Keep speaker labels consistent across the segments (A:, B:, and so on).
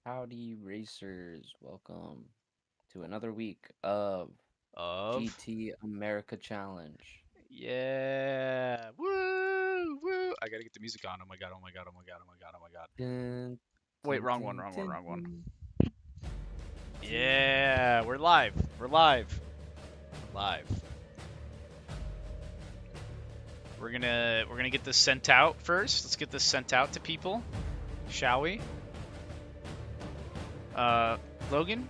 A: Howdy racers, welcome to another week of
B: Of
A: GT America Challenge.
B: yeah, woo woo! I gotta get the music on. Oh my god! Oh my god! Oh my god! Oh my god! Oh my god!
A: Dun,
B: Wait,
A: dun,
B: wrong one.
A: dun,
B: Wrong one.
A: dun,
B: Wrong one.
A: dun, dun.
B: Yeah, we're live. We're live. Live. We're gonna get this sent out first. Let's get this sent out to people, shall we? Logan.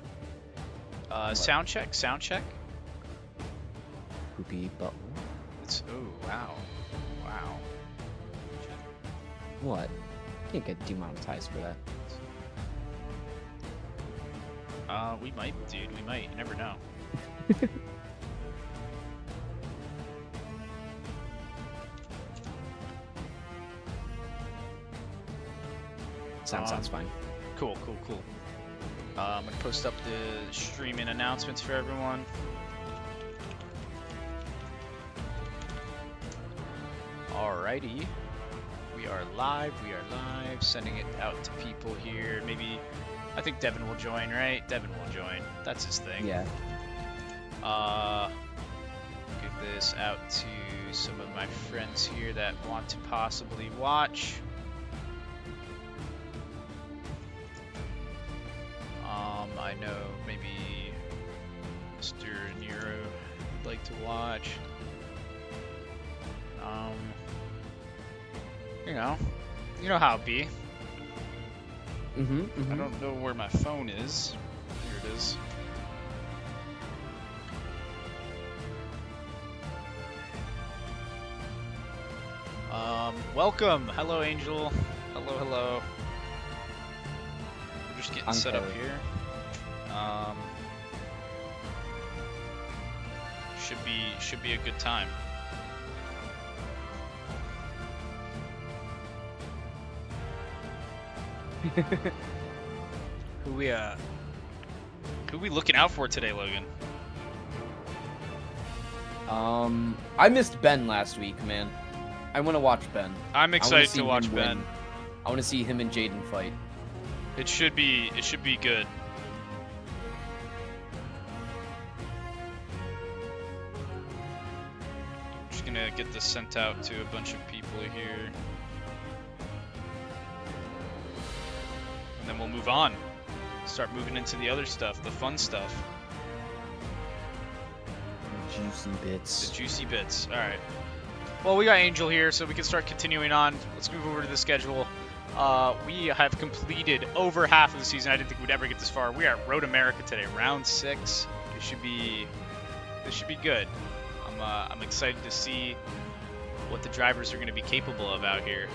A: What?
B: Sound check. Sound check.
A: Poopy butthole?
B: It's oh wow, wow.
A: What? Can't get demonetized for that.
B: We might, dude. We might. You never know.
A: Sounds fine.
B: Cool, cool, cool. I'm gonna post up the streaming announcements for everyone. Alrighty. We are live, sending it out to people here. Maybe, I think Devin will join, right? Devin will join. That's his thing.
A: Yeah.
B: Give this out to some of my friends here that want to possibly watch. I know maybe Mr. Nero would like to watch. You know how it be. I don't know where my phone is. Here it is. Welcome. Hello, Angel. Hello, hello. We're just getting set up here. Should be a good time. Who we looking out for today, Logan?
A: I missed Ben last week, man. I want to watch Ben.
B: I'm excited to watch Ben.
A: I want to see him and Jaden fight.
B: It should be good. Just gonna get this sent out to a bunch of people here. And then we'll move on. Start moving into the other stuff, the fun stuff.
A: Juicy bits.
B: The juicy bits. Alright. Well, we got Angel here, so we can start continuing on. Let's move over to the schedule. We have completed over half of the season. I didn't think we'd ever get this far. We are at Road America today, round 6. This should be good. I'm excited to see what the drivers are going to be capable of out here.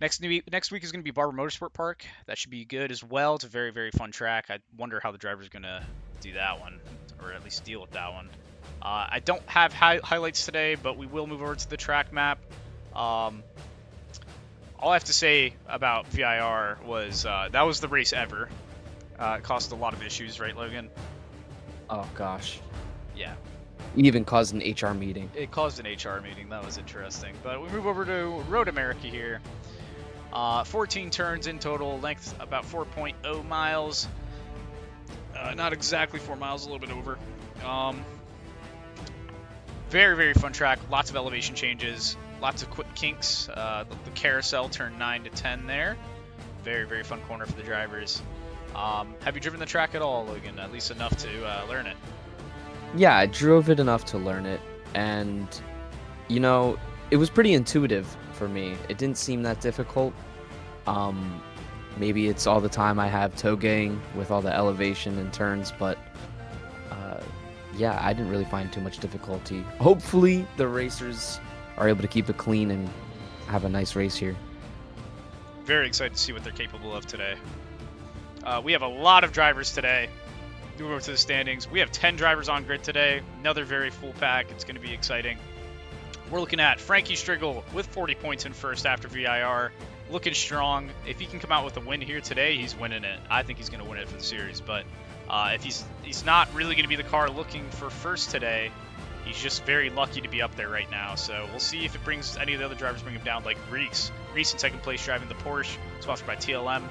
B: Next week is going to be Barber Motorsport Park. That should be good as well. It's a very, very fun track. I wonder how the driver's going to do that one, or at least deal with that one. I don't have highlights today, but we will move over to the track map. All I have to say about VIR was that was the race ever. It caused a lot of issues, right, Logan?
A: Oh gosh.
B: Yeah.
A: We even caused an HR meeting.
B: It caused an HR meeting. That was interesting. But we move over to Road America here. 14 turns in total, length about 4.0 miles. Not exactly 4 miles, a little bit over. Very, very fun track. Lots of elevation changes. Lots of quick kinks. The carousel turned 9 to 10 there. Very, very fun corner for the drivers. Have you driven the track at all, Logan? At least enough to learn it?
A: Yeah, I drove it enough to learn it, and, you know, it was pretty intuitive for me. It didn't seem that difficult. Maybe it's all the time I have togeing with all the elevation and turns, but yeah, I didn't really find too much difficulty. Hopefully the racers are able to keep it clean and have a nice race here.
B: Very excited to see what they're capable of today. We have a lot of drivers today. Move over to the standings. We have 10 drivers on grid today. Another very full pack. It's going to be exciting. We're looking at Frankie Striggle with 40 points in first after VIR. Looking strong. If he can come out with a win here today, he's winning it. I think he's going to win it for the series. But if he's not really going to be the car looking for first today, He's just very lucky to be up there right now. So we'll see if it brings any of the other drivers bring him down, like Reese. Reese in second place driving the Porsche, sponsored by TLM.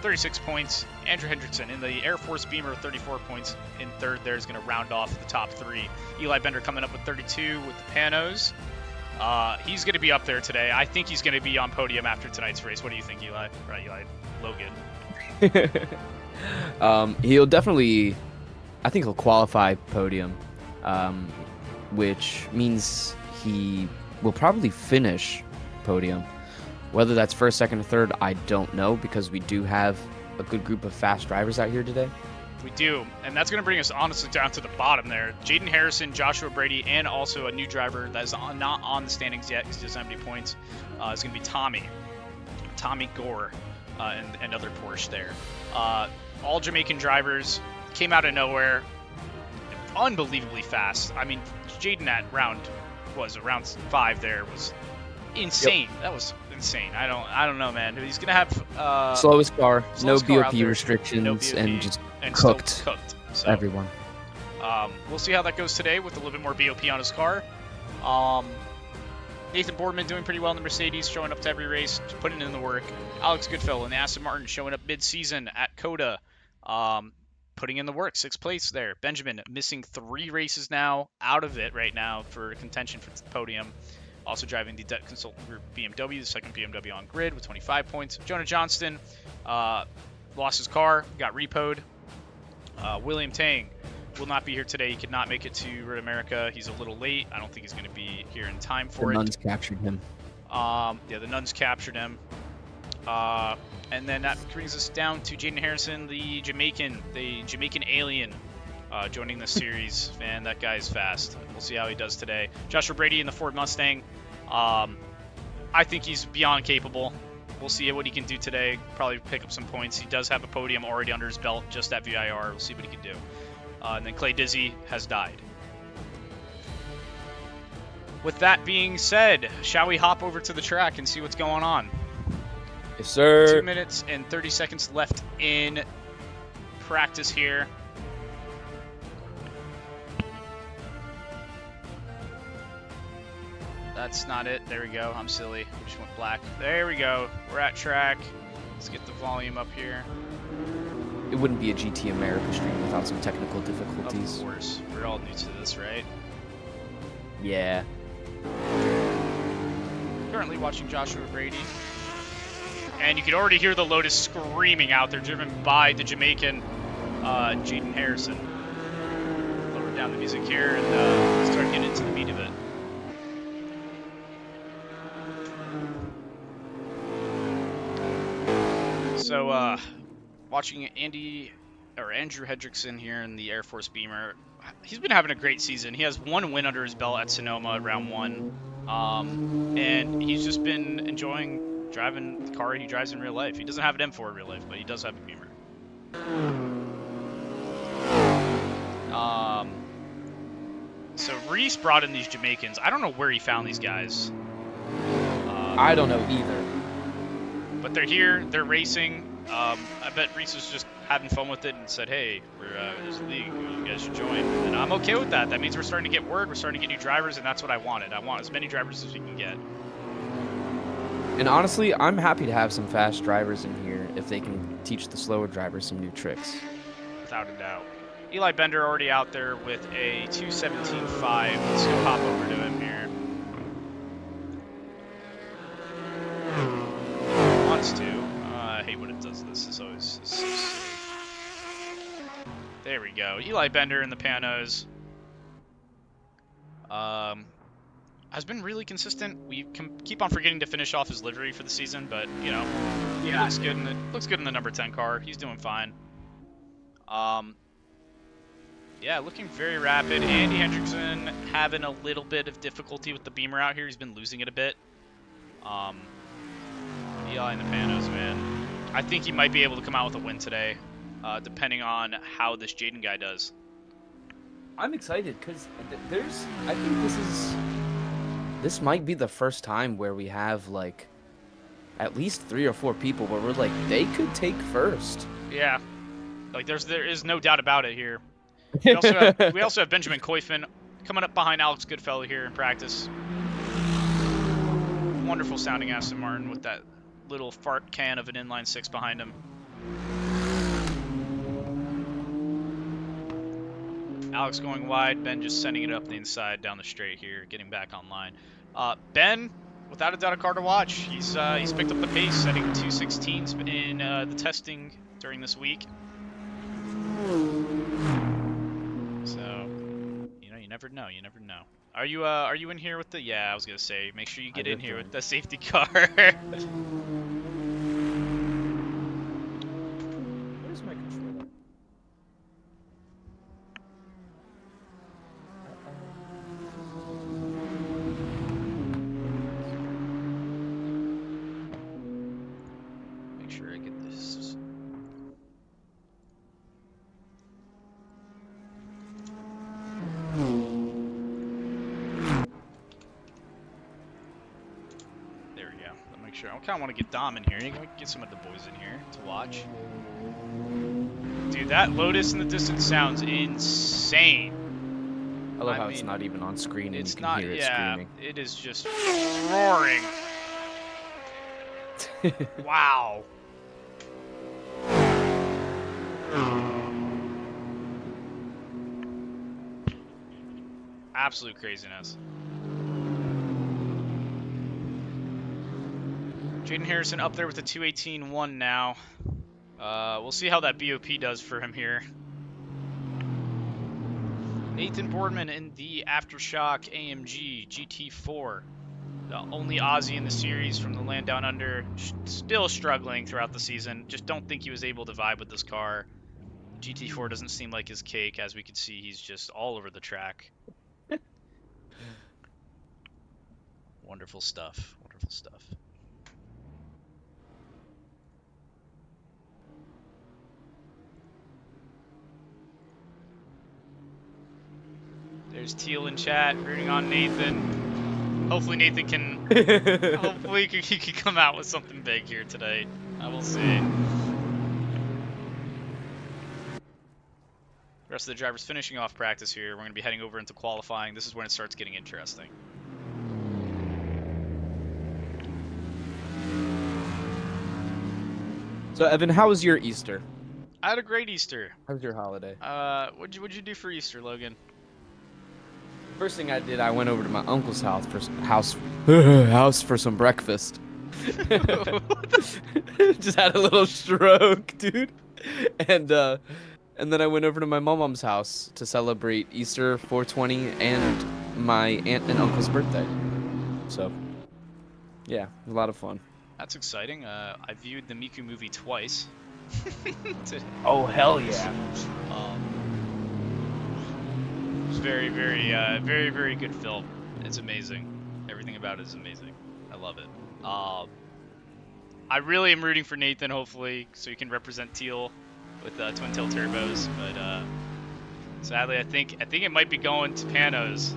B: 36 points. Andrew Hendrickson in the Air Force Beamer, 34 points in third. There's going to round off the top three. Eli Bender coming up with 32 with the Panos. He's going to be up there today. I think he's going to be on podium after tonight's race. What do you think, Eli? Right, Eli. Logan.
A: He'll definitely, I think he'll qualify podium, which means he will probably finish podium. Whether that's first, second, or third, I don't know, because we do have a good group of fast drivers out here today.
B: We do, and that's going to bring us honestly down to the bottom there. Jaden Harrison, Joshua Brady, and also a new driver that is not on the standings yet because he doesn't have any points. Is going to be Tommy Gore, and another Porsche there. All Jamaican drivers came out of nowhere, unbelievably fast. I mean, Jaden at round 5 there was insane. Yep. That was insane. I don't know, man. He's gonna have
A: slowest car, no
B: car
A: BOP restrictions,
B: no BOP,
A: and just
B: and
A: cooked.
B: Still cooked. So,
A: everyone.
B: We'll see how that goes today with a little bit more BOP on his car. Nathan Boardman doing pretty well in the Mercedes, showing up to every race, putting in the work. Alex Goodfellow in the Aston Martin showing up mid-season at COTA, putting in the work, 6th place there. Benjamin missing 3 races now, out of it right now for contention for the podium. Also driving the debt consultant group BMW, the second BMW on grid with 25 points. Jonah Johnston lost his car, got repoed. William Tang will not be here today. He could not make it to Road America. He's a little late. I don't think he's going to be here in time for it.
A: The Nuns captured him.
B: Yeah, the Nuns captured him. And then that brings us down to Jaden Harrison, the Jamaican alien, joining the series. Man, that guy's fast. We'll see how he does today. Joshua Brady in the Ford Mustang. I think he's beyond capable. We'll see what he can do today. Probably pick up some points. He does have a podium already under his belt, just at VIR. We'll see what he can do. And then Clay Dizzy has died. With that being said, shall we hop over to the track and see what's going on?
A: Yes, sir.
B: 2 minutes and 30 seconds left in practice here. That's not it. There we go. I'm silly. We just went black. There we go. We're at track. Let's get the volume up here.
A: It wouldn't be a GT America stream without some technical difficulties.
B: Of course. We're all new to this, right?
A: Yeah.
B: Currently watching Joshua Brady. And you can already hear the Lotus screaming out there, driven by the Jamaican Jaden Harrison. Lower down the music here and start getting into the meat of it. So, watching Andrew Hendrickson here in the Air Force Beamer, he's been having a great season. He has 1 win under his belt at Sonoma round 1, and he's just been enjoying driving the car he drives in real life. He doesn't have an M4 in real life, but he does have a Beamer. So Reese brought in these Jamaicans. I don't know where he found these guys.
A: I don't know either.
B: But they're here, they're racing. I bet Reese was just having fun with it and said, hey, there's a league, you guys should join. And I'm okay with that. That means we're starting to get word, we're starting to get new drivers, and that's what I wanted. I want as many drivers as we can get.
A: And honestly, I'm happy to have some fast drivers in here if they can teach the slower drivers some new tricks.
B: Without a doubt. Eli Bender already out there with a 2:17.5. Let's go hop over to him here. Wants to. I hate when it does this. It's always so silly. There we go. Eli Bender in the Panos. Has been really consistent. We can keep on forgetting to finish off his livery for the season, but you know, he looks good in the number 10 car. He's doing fine. Yeah, looking very rapid. Andy Hendrickson having a little bit of difficulty with the Beamer out here. He's been losing it a bit. Eli in the Panos, man. I think he might be able to come out with a win today, depending on how this Jaden guy does.
A: I'm excited because I think this might be the first time where we have like at least 3 or 4 people where we're like, they could take first.
B: Yeah, like there is no doubt about it here. We also have Benjamin Koifman Coming up behind Alex Goodfellow here in practice. Wonderful sounding Aston Martin with that little fart can of an inline six behind him. Alex going wide, Ben just sending it up the inside down the straight here, getting back online. Ben, without a doubt, a car to watch. He's picked up the pace, setting 2:16s in the testing during this week. So, you never know. You never know. Are you in here with the? Yeah, I was gonna say, make sure you get in here with the safety car.
A: Where's my controller?
B: Make sure I get this. There we go. I'll make sure. I kind of want to get Dom in here. You can get some of the boys in here to watch. Dude, that Lotus in the distance sounds insane.
A: I love how it's not even on screen and you can hear it screaming.
B: It is just roaring. Wow. Absolute craziness. Jaden Harrison up there with the 218-1 now. We'll see how that BOP does for him here. Nathan Boardman in the Aftershock AMG GT4. The only Aussie in the series from the land down under. Still struggling throughout the season. Just don't think he was able to vibe with this car. GT4 doesn't seem like his cake. As we can see, he's just all over the track. Wonderful stuff. Wonderful stuff. There's Teal in chat rooting on Nathan. Hopefully Nathan can. Hopefully he can come out with something big here today. I will see. The rest of the drivers finishing off practice here. We're going to be heading over into qualifying. This is when it starts getting interesting.
A: So Evan, how was your Easter?
B: I had a great Easter.
A: How was your holiday?
B: What'd you do for Easter, Logan?
A: First thing I did, I went over to my uncle's house for some breakfast. Just had a little stroke, dude. And then I went over to my mom's house to celebrate Easter 420 and my aunt and uncle's birthday. So, yeah, a lot of fun.
B: That's exciting. I viewed the Miku movie twice.
A: Oh, hell yeah.
B: It's very, very, very good film. It's amazing. Everything about it is amazing. I love it. I really am rooting for Nathan, hopefully, so he can represent Teal with twin tail turbos. But sadly, I think it might be going to Panos.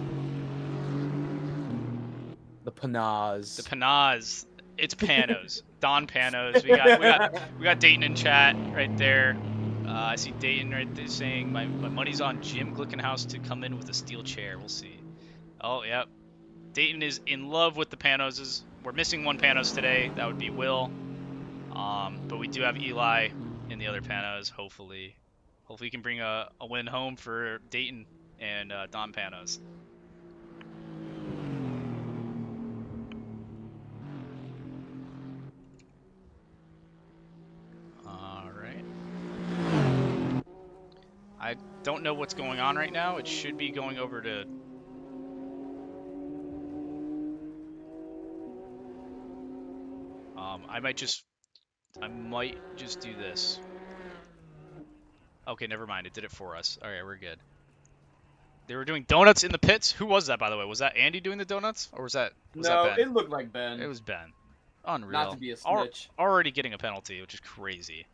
A: The Panas.
B: The Panas. It's Panos. Don Panos. We got Dayton in chat right there. I see Dayton right there saying my money's on Jim Glickenhaus to come in with a steel chair. We'll see. Oh, yep. Dayton is in love with the Panoses. We're missing one Panos today. That would be Will. But we do have Eli in the other Panos, hopefully. Hopefully he can bring a win home for Dayton and Don Panos. I don't know what's going on right now. It should be going over to... I might just do this. Okay, never mind. It did it for us. All right, we're good. They were doing donuts in the pits. Who was that, by the way? Was that Andy doing the donuts, or was that Ben?
A: It looked like Ben.
B: It was Ben. Unreal.
A: Not to be a snitch.
B: Already getting a penalty, which is crazy.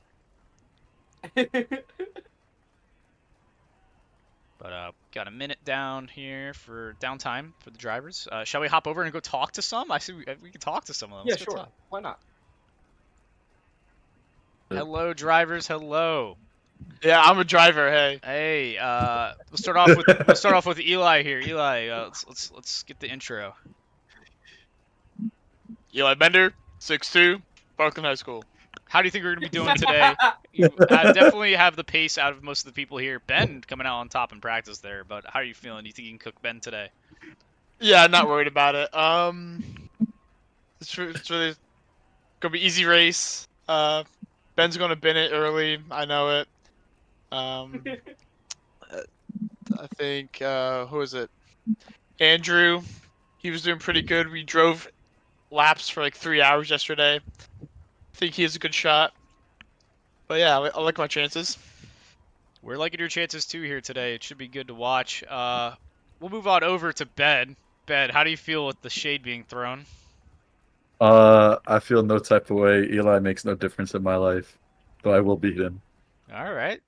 B: But got a minute down here for downtime for the drivers. Shall we hop over and go talk to some? I see we can talk to some of them.
A: Yeah,
B: Let's go
A: sure.
B: talk.
A: Why not?
B: Hello, drivers. Hello.
C: Yeah, I'm a driver. Hey.
B: Hey, we'll start off with Eli here. Eli, let's get the intro.
C: Eli Bender, 6'2", Parkland High School.
B: How do you think we're gonna be doing today? You definitely have the pace out of most of the people here. Ben coming out on top in practice there, but how are you feeling? Do you think you can cook Ben today?
C: Yeah, not worried about it. It's really gonna be easy race. Ben's gonna bin it early. I know it. Um, I think who is it? Andrew. He was doing pretty good. We drove laps for like 3 hours yesterday. I think he has a good shot. But yeah, I like my chances.
B: We're liking your chances too here today. It should be good to watch. We'll move on over to Ben. Ben, how do you feel with the shade being thrown?
D: I feel no type of way. Eli makes no difference in my life, so I will beat him.
B: All right.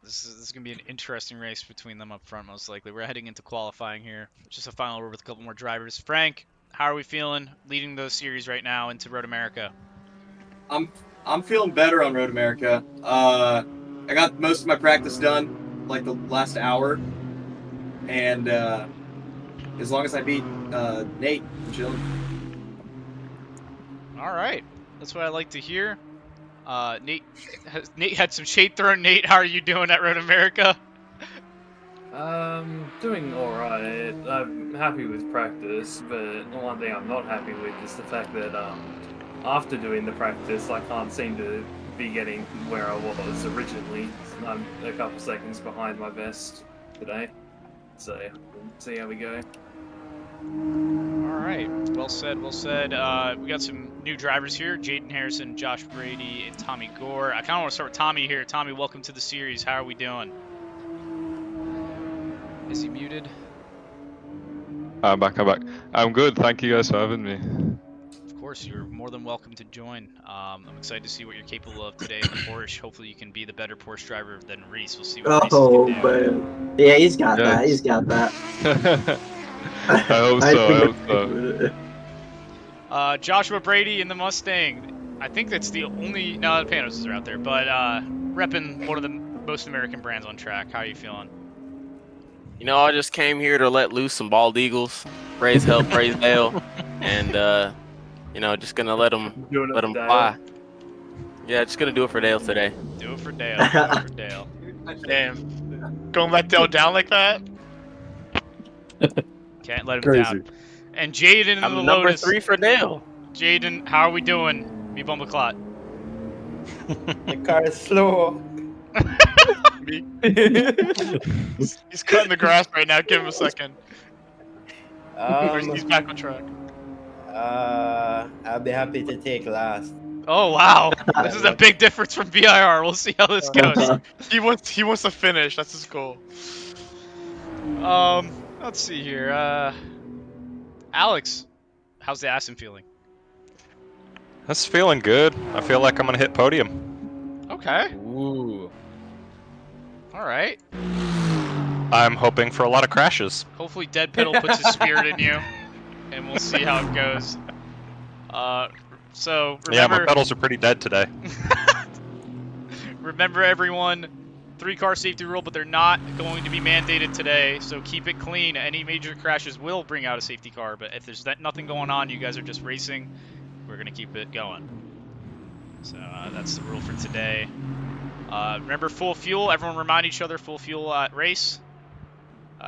B: This is gonna be an interesting race between them up front, most likely. We're heading into qualifying here. Just a final word with a couple more drivers. Frank, how are we feeling leading the series right now into Road America?
E: I'm feeling better on Road America. I got most of my practice done, like the last hour, and as long as I beat Nate, I'm chilling.
B: All right, that's what I like to hear. Nate had some shade thrown. Nate, how are you doing at Road America?
F: Doing alright. I'm happy with practice, but the one thing I'm not happy with is the fact that after doing the practice, I can't seem to be getting where I was originally. I'm a couple seconds behind my best today, so we'll see how we go.
B: All right, well said, well said. We got some new drivers here: Jaden Harrison, Josh Brady, and Tommy Gore. I kind of want to start with Tommy here. Tommy, welcome to the series. How are we doing? Is he muted?
G: I'm back. I'm good. Thank you guys for having me.
B: Of course, you're more than welcome to join. I'm excited to see what you're capable of today in the Porsche. Hopefully, you can be the better Porsche driver than Reese. We'll see what Reese
H: Oh,
B: can do.
H: man. Yeah, he's got
G: Yes.
H: that. He's got that.
G: I hope so. I hope so.
B: Joshua Brady in the Mustang. I think that's the only. No, the Panos are out there, but repping one of the most American brands on track. How are you feeling?
I: You know, I just came here to let loose some bald eagles. Praise hell, praise Dale, and you know, just gonna let them fly. Yeah, just gonna do it for Dale today.
B: Do it for Dale. Do it for Dale.
C: Damn, going back Dale down like that.
B: Can't let him
D: Crazy.
B: down. And Jaden in the
I: I'm number
B: Lotus.
I: 3 for Dale.
B: Jaden, how are we doing? Me bum the clot.
J: The car is slow.
C: He's cutting the grass right now. Give him a second. He's back on track.
J: I'll be happy to take last.
B: Oh wow, this is a big difference from VIR. We'll see how this goes.
C: He wants to finish. That's his goal.
B: Let's see here. Alex, how's the Aston feeling?
G: That's feeling good. I feel like I'm gonna hit podium.
B: Okay.
A: Ooh.
B: All right.
G: I'm hoping for a lot of crashes.
B: Hopefully, Dead Pedal puts his spirit in you, and we'll see how it goes. So remember,
G: Yeah, my pedals are pretty dead today.
B: remember everyone, 3-car safety rule, but they're not going to be mandated today. So keep it clean. Any major crashes will bring out a safety car, but if there's nothing going on, you guys are just racing, we're gonna keep it going. So that's the rule for today. Remember, full fuel. Everyone remind each other, full fuel at race.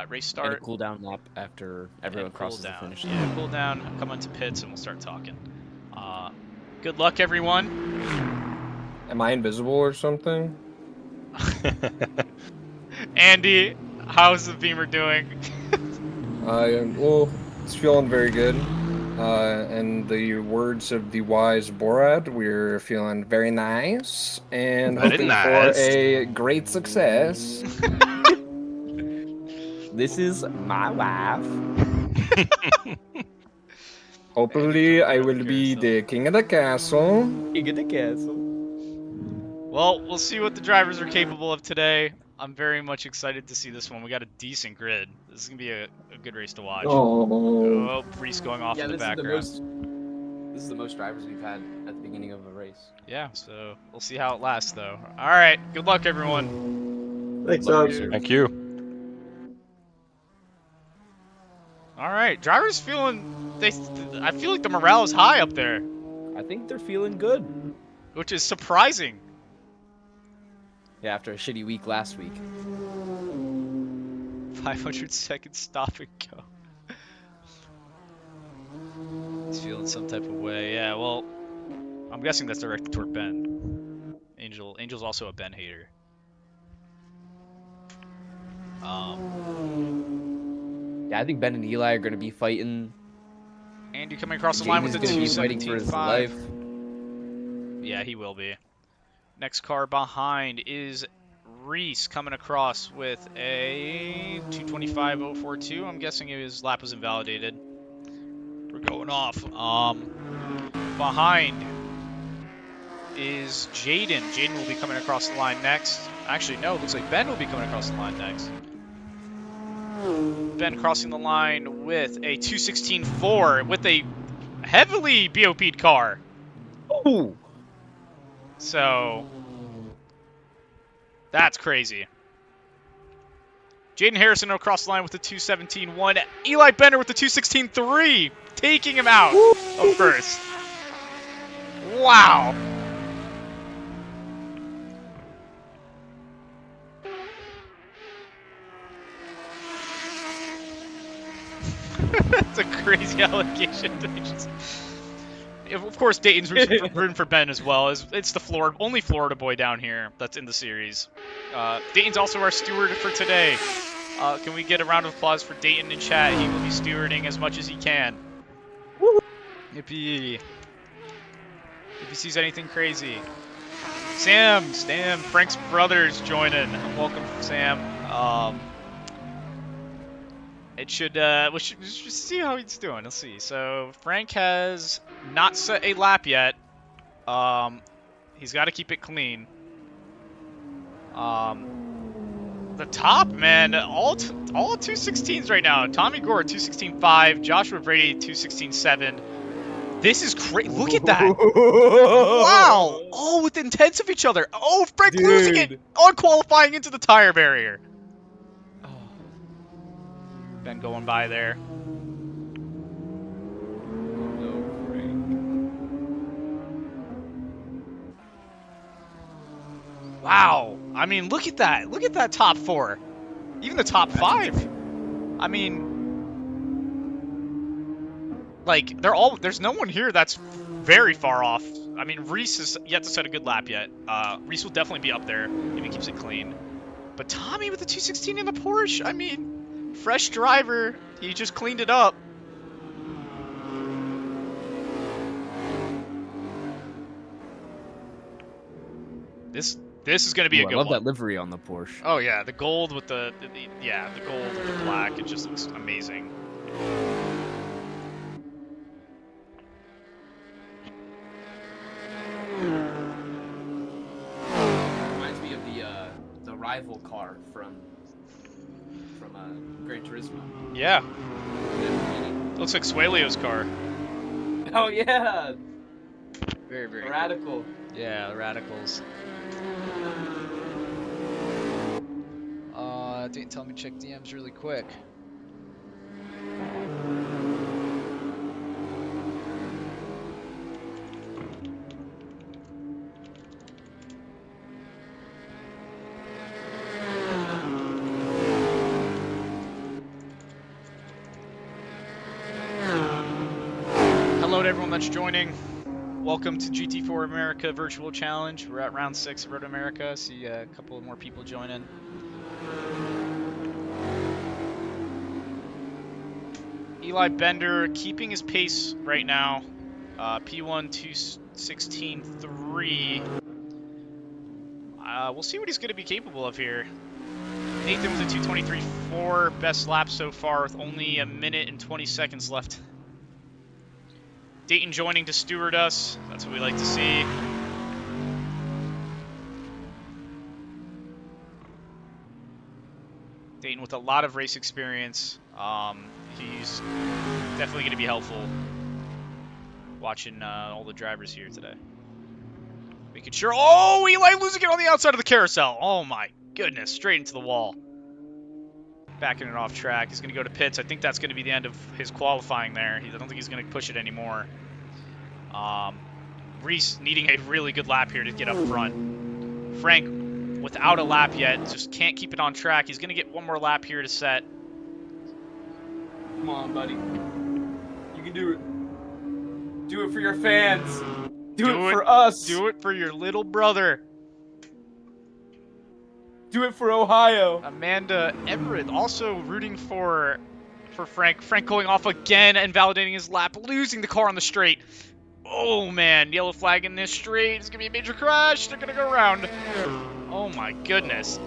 B: Race
A: And a
B: start.
A: cool down lap after everyone
B: And cool
A: crosses the
B: down.
A: finish.
B: Yeah, cool down. Come into pits and we'll start talking. Good luck, everyone.
K: Am I invisible or something?
B: Andy, how's the Beamer doing?
K: Well, it's feeling very good. In the words of the wise Borat, we're feeling very nice and
G: Very
K: hoping
G: nice.
K: for a great success.
A: This is my wife.
K: Hopefully, I will be the king of the castle.
A: King of the castle.
B: Well, we'll see what the drivers are capable of today. I'm very much excited to see this one. We got a decent grid. This is gonna be a good race to watch.
H: Oh.
B: Oh, Reese going off in the background.
K: This
A: This is the most drivers we've had at the beginning of a race.
B: Yeah, so we'll see how it lasts, though. All right, good luck, everyone.
J: Thanks,
A: Luck,
J: Rob.
A: racers.
G: Thank you.
B: All right, drivers feeling I feel like the morale is high up there,
A: I think they're feeling good.
B: which is surprising.
A: Yeah, after a shitty week last week.
B: 500 seconds stop and go. He's feeling some type of way. Yeah, well, I'm guessing that's directed toward Ben. Angel's also a Ben hater.
A: Yeah, I think Ben and Eli are going to be fighting.
B: Andy coming across the line with the
A: Jaden's gonna be fighting for his
B: 217.5.
A: life.
B: Yeah, he will be. Next car behind is Reese coming across with a 225.042. I'm guessing his lap was invalidated. We're going off. Behind is Jaden. Jaden will be coming across the line next. Actually, no, it looks like Ben will be coming across the line next. Ben crossing the line with a 216.4 with a heavily BOP'd car.
A: Ooh.
B: So that's crazy. Jaden Harrison across the line with the 217.1. Eli Bender with the 216.3, taking him out of first. Wow. That's a crazy allegation. Of course, Dayton's rooting for Ben as well. It's the only Florida boy down here that's in the series. Dayton's also our steward for today. Can we get a round of applause for Dayton in chat? He will be stewarding as much as he can. If he sees anything crazy. Sam, Frank's brother's joining. Welcome, Sam. We should see how he's doing. Let's see. So Frank has not set a lap yet. He's got to keep it clean. The top, man, all 216s right now. Tommy Gore 216.5, Joshua Brady 216.7. This is crazy. Look at that. Wow. All within tenths of each other. Oh, Frank losing it on qualifying into the tire barrier. Ben going by there.
A: No, Frank.
B: Wow. I mean, look at that. Look at that top four. Even the top five. I mean, like, there's no one here that's very far off. I mean, Reese is yet to set a good lap yet. Reese will definitely be up there if he keeps it clean. But Tommy with the 216 in the Porsche, I mean, fresh driver. He just cleaned it up. This is going to be a good one.
A: I love that livery on the Porsche.
B: Oh yeah, the gold with the gold with the black. It just looks amazing.
A: Reminds me of the rival car from Gran Turismo.
B: Yeah. Looks like Suelio's car.
A: Oh yeah.
B: Very, very
A: the Radical.
B: Yeah, the Radicals. Didn't tell me to check DMs really quick. Hello to everyone that's joining. Welcome to GT4 America Virtual Challenge. We're at round 6 of Road America. See a couple more people joining. Eli Bender keeping his pace right now. P1 216.3. We'll see what he's going to be capable of here. Nathan with a 223.4, best lap so far with only 1 minute and 20 seconds left. Dayton joining to steward us. That's what we like to see. Dayton with a lot of race experience. He's definitely going to be helpful. watching all the drivers here today. Making sure. Oh, Eli losing it on the outside of the carousel. Oh my goodness, straight into the wall. Backing it off track. He's going to go to pits. I think that's going to be the end of his qualifying there. I don't think he's going to push it anymore. Reese needing a really good lap here to get up front. Frank, without a lap yet, just can't keep it on track. He's going to get one more lap here to set.
H: Come on, buddy. You can do it. Do it for your fans. Do it for us.
B: Do it for your little brother.
H: Do it for Ohio.
B: Amanda Everett also rooting for Frank. Frank going off again and validating his lap, losing the car on the straight. Oh man, yellow flag in this straight. It's gonna be a major crash. They're gonna go around. Oh my goodness.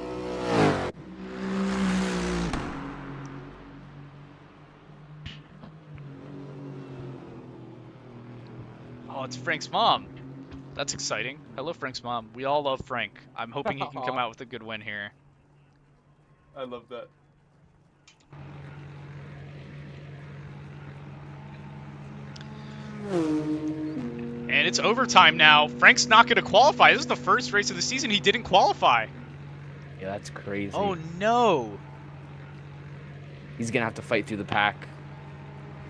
B: Oh, it's Frank's mom. That's exciting. Hello, Frank's mom. We all love Frank. I'm hoping he can come out with a good win here.
H: I love that.
B: And it's overtime now. Frank's not going to qualify. This is the first race of the season he didn't qualify.
A: Yeah, that's crazy.
B: Oh, no.
A: He's going to have to fight through the pack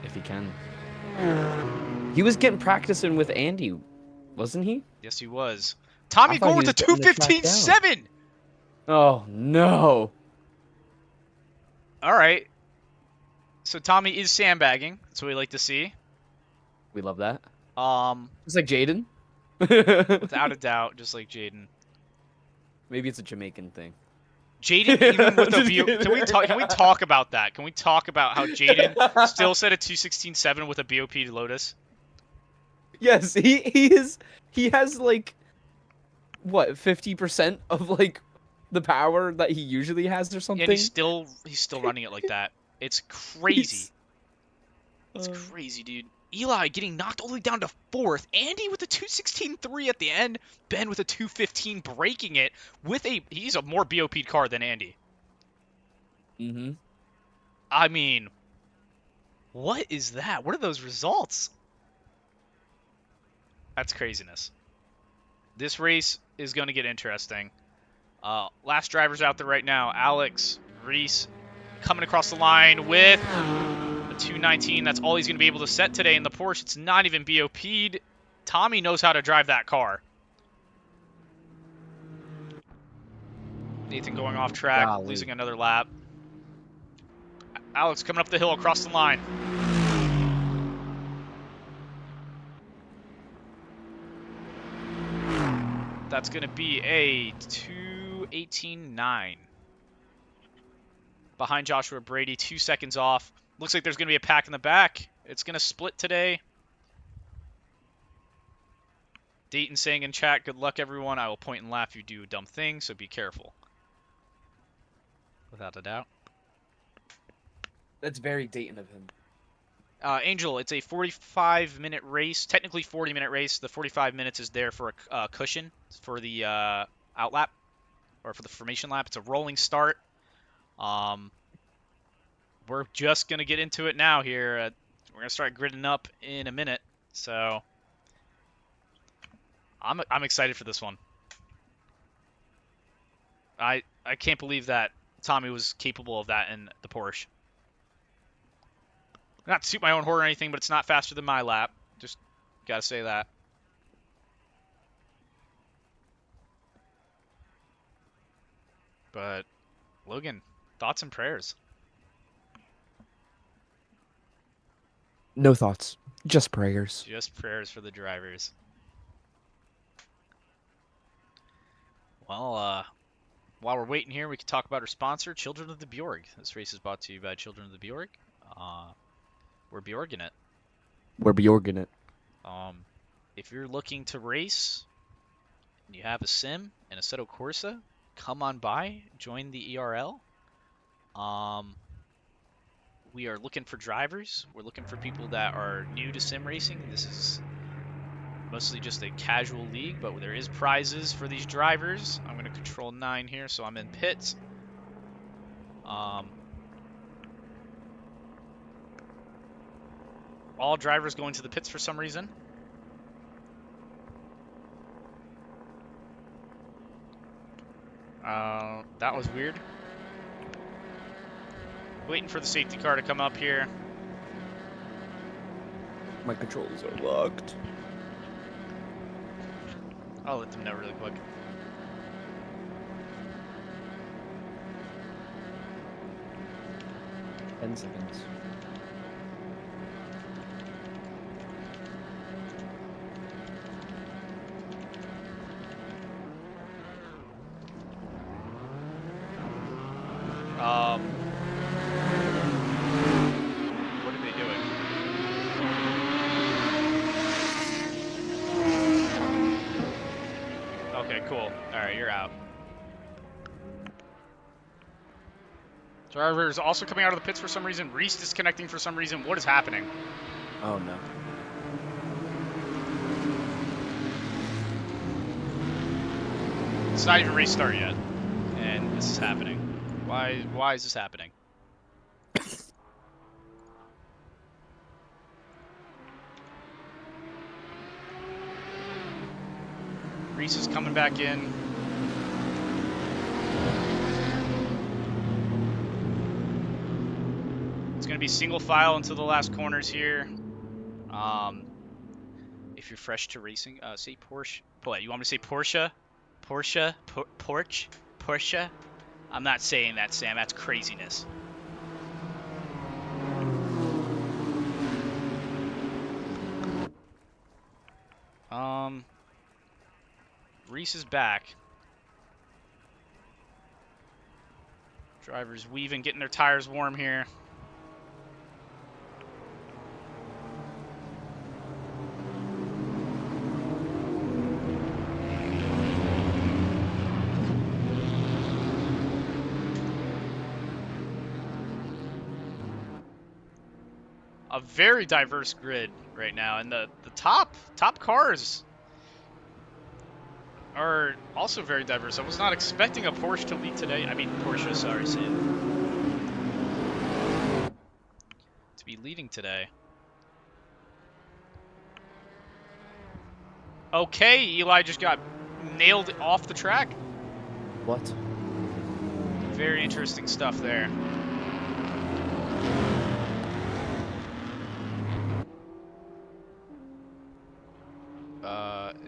A: if he can. He was getting practicing with Andy, wasn't he?
B: Yes, he was. Tommy Gore with a 2:15.7.
A: Oh, no.
B: All right. So Tommy is sandbagging. That's what we like to see.
A: We love that.
B: It's
A: like Jaden.
B: Without a doubt, just like Jaden.
A: Maybe it's a Jamaican thing.
B: Jaden, even with the can we talk about that? Can we talk about how Jaden still set a 2:16.7 with a BOP Lotus?
A: Yes, he has like what 50% of like the power that he usually has or something.
B: And he's still running it like that. It's crazy. It's crazy, dude. Eli getting knocked all the way down to 4th. Andy with a 2:16.3 at the end. Ben with a 2:15 breaking it with he's a more BOP'd car than Andy.
A: Mm-hmm.
B: I mean, what is that? What are those results? That's craziness. This race is going to get interesting. Last drivers out there right now. Alex, Reese, coming across the line with a 2:19. That's all he's going to be able to set today in the Porsche. It's not even BOP'd. Tommy knows how to drive that car. Nathan going off track, losing another lap. Alex coming up the hill across the line. That's going to be a 2:18.9. Behind Joshua Brady, 2 seconds off. Looks like there's going to be a pack in the back. It's going to split today. Dayton saying in chat, good luck, everyone. I will point and laugh if you do a dumb thing, so be careful. Without a doubt.
A: That's very Dayton of him.
B: Angel, it's a 45-minute race. Technically 40-minute race. The 45 minutes is there for a cushion for the out lap, or for the formation lap. It's a rolling start. We're just going to get into it now here. We're going to start gridding up in a minute. So I'm excited for this one. I can't believe that Tommy was capable of that in the Porsche. Not to toot my own horn or anything, but it's not faster than my lap. Just got to say that. But, Logan, thoughts and prayers?
A: No thoughts. Just prayers.
B: Just prayers for the drivers. Well, while we're waiting here, we can talk about our sponsor, Children of the Bjorg. This race is brought to you by Children of the Bjorg. We're Bjorging it.
A: We're Bjorging it.
B: If you're looking to race and you have a sim and a Assetto Corsa, come on by, join the ERL. We are looking for drivers. We're looking for people that are new to sim racing. This is mostly just a casual league, but there is prizes for these drivers. I'm going to control 9 here, so I'm in pits. All drivers going to the pits for some reason. That was weird. Waiting for the safety car to come up here.
A: My controls are locked.
B: I'll let them know really quick.
A: Ten seconds.
B: What are they doing? Okay, cool. Alright, you're out. Driver is also coming out of the pits for some reason. Reese disconnecting for some reason. What is happening?
A: Oh no.
B: It's not even restart yet. And this is happening. Why is this happening? Reese is coming back in. It's going to be single file until the last corners here. If you're fresh to racing, say Porsche. What, you want me to say Porsche? Porsche? Porsche? I'm not saying that, Sam. That's craziness. Reese is back. Drivers weaving, getting their tires warm here. A very diverse grid right now, and the top cars are also very diverse. I was not expecting a Porsche to lead today. I mean, Porsche, sorry, Sam. To be leading today. Okay, Eli just got nailed off the track.
A: What?
B: Very interesting stuff there.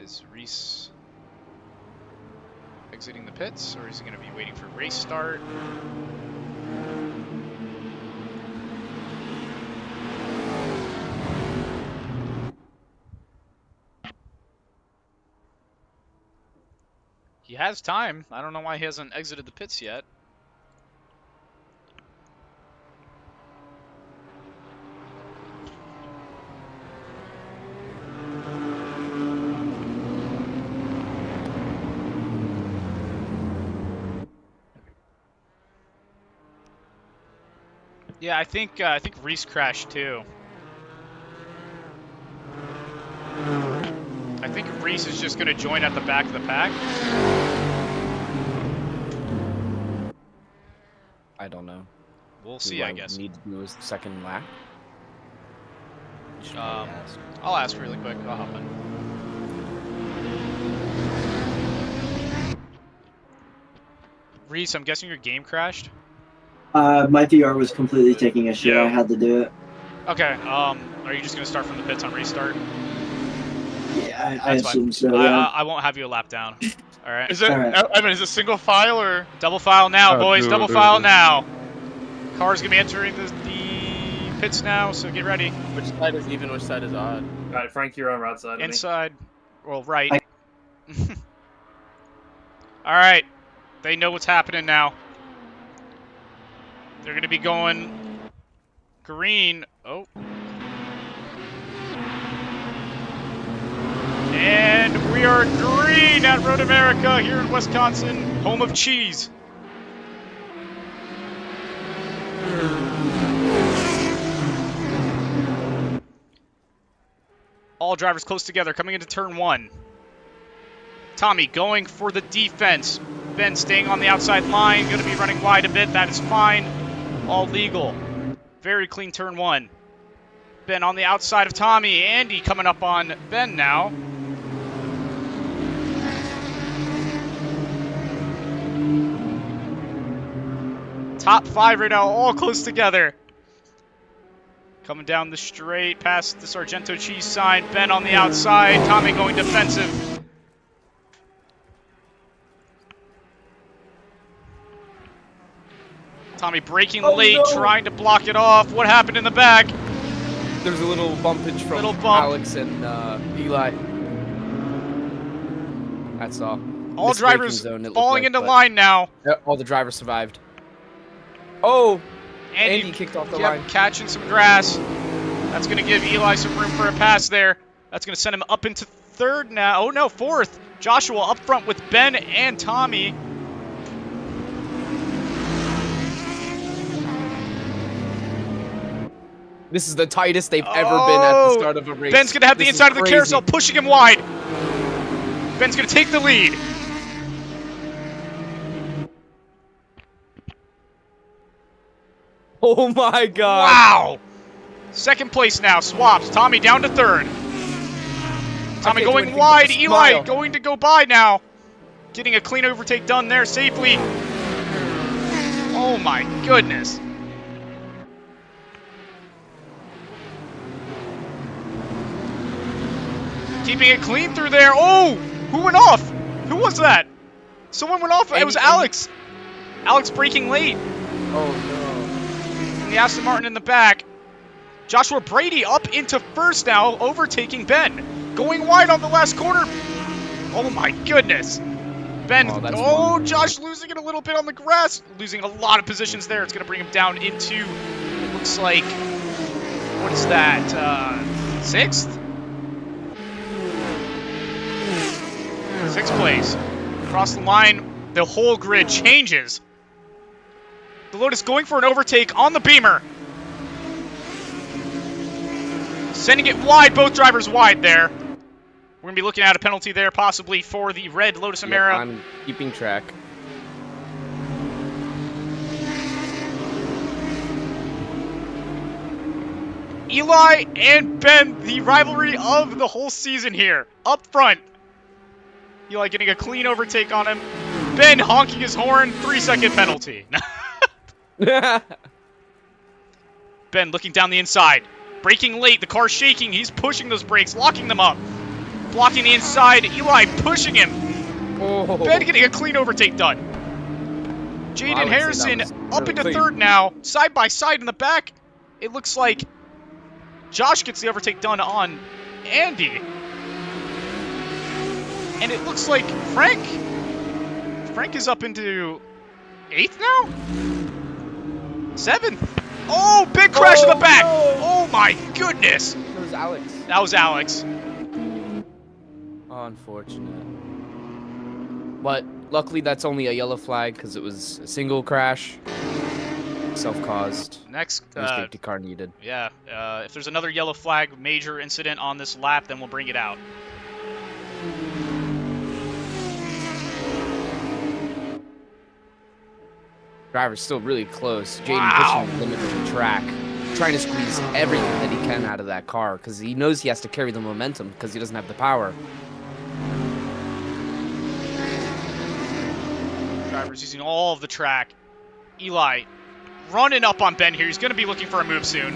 B: Is Reese exiting the pits, or is he going to be waiting for race start? He has time. I don't know why he hasn't exited the pits yet. Yeah, I think Reese crashed too. I think Reese is just going to join at the back of the pack.
A: I don't know.
B: We'll see, I guess.
A: Need to do a second lap.
B: I'll ask really quick. I'll hop in. Reese, I'm guessing your game crashed?
L: My VR was completely taking a shit.
B: Yeah.
L: I had to do it.
B: Okay, are you just going to start from the pits on restart?
L: Yeah, I
B: That's
L: assume
B: fine.
L: so, yeah.
B: I won't have you a lap down. Alright?
C: Is it? I mean, is it single file or
B: Double file now, boys. Double file
G: dude.
B: now. Car's going to be entering the pits now, so get ready.
I: Which side is even? Which side is odd?
F: Alright, Frank, you're on right side.
B: Inside. Well, right. Alright. They know what's happening now. They're going to be going green. Oh. And we are green at Road America here in Wisconsin, home of cheese. All drivers close together, coming into turn one. Tommy going for the defense. Ben staying on the outside line, going to be running wide a bit. That is fine. All legal. Very clean turn one. Ben on the outside of Tommy. Andy coming up on Ben now. Top 5 right now, all close together. Coming down the straight past the Sargento cheese sign. Ben on the outside. Tommy going defensive. Tommy braking late, trying to block it off. What happened in the back?
A: There's a little bumpage from
B: Little bump.
A: Alex and Eli. That's all.
B: All
A: Missed braking
B: drivers
A: zone, it looked
B: falling
A: like,
B: into
A: but-
B: line now.
A: Yep, all the drivers survived. Oh!
B: Andy
A: Andy kicked off the
B: yep,
A: line.
B: catching some grass. That's going to give Eli some room for a pass there. That's going to send him up into third now. Oh, no, fourth. Joshua up front with Ben and Tommy.
A: This is the tightest they've ever been at the start of a race.
B: Ben's going to have the
A: This is
B: inside of the
A: crazy.
B: carousel, pushing him wide. Ben's going to take the lead.
A: Oh my god.
B: Wow. Second place now, swaps. Tommy down to third. Tommy
A: do
B: going
A: anything
B: wide.
A: but
B: Eli
A: smile.
B: going to go by now. Getting a clean overtake done there safely. Oh my goodness. Keeping it clean through there. Oh, who went off? Who was that? Someone went off. It was Alex. Alex braking late.
A: Oh no.
B: And the Aston Martin in the back. Joshua Brady up into first now, overtaking Ben. Going wide on the last corner. Oh my goodness. Ben,
A: Oh, that's
B: Josh losing it a little bit on the grass. Losing a lot of positions there. It's going to bring him down into, it looks like, what is that, sixth? Sixth place. Across the line, the whole grid changes. The Lotus going for an overtake on the Beamer. Sending it wide, both drivers wide there. We're going to be looking at a penalty there, possibly for the red Lotus America.
A: I'm keeping track.
B: Eli and Ben, the rivalry of the whole season here. Up front. Eli getting a clean overtake on him. Ben honking his horn, 3-second penalty. Ben looking down the inside. Braking late, the car's shaking. He's pushing those brakes, locking them up. Blocking the inside, Eli pushing him.
A: Oh.
B: Ben getting a clean overtake done. Jaden Harrison up into third now, side by side in the back. It looks like Josh gets the overtake done on Andy. And it looks like Frank is up into 8th now? 7th. Oh, big crash in the back.
A: No.
B: Oh my goodness.
A: That was Alex.
B: That was Alex.
A: Unfortunate. But luckily that's only a yellow flag because it was a single crash. Self-caused.
B: Next,
A: No safety car needed.
B: yeah, if there's another yellow flag major incident on this lap, then we'll bring it out.
A: Driver's still really close. Jaden
B: Wow.
A: pushing the limit of the track. Trying to squeeze everything that he can out of that car because he knows he has to carry the momentum because he doesn't have the power.
B: Driver's using all of the track. Eli running up on Ben here. He's going to be looking for a move soon.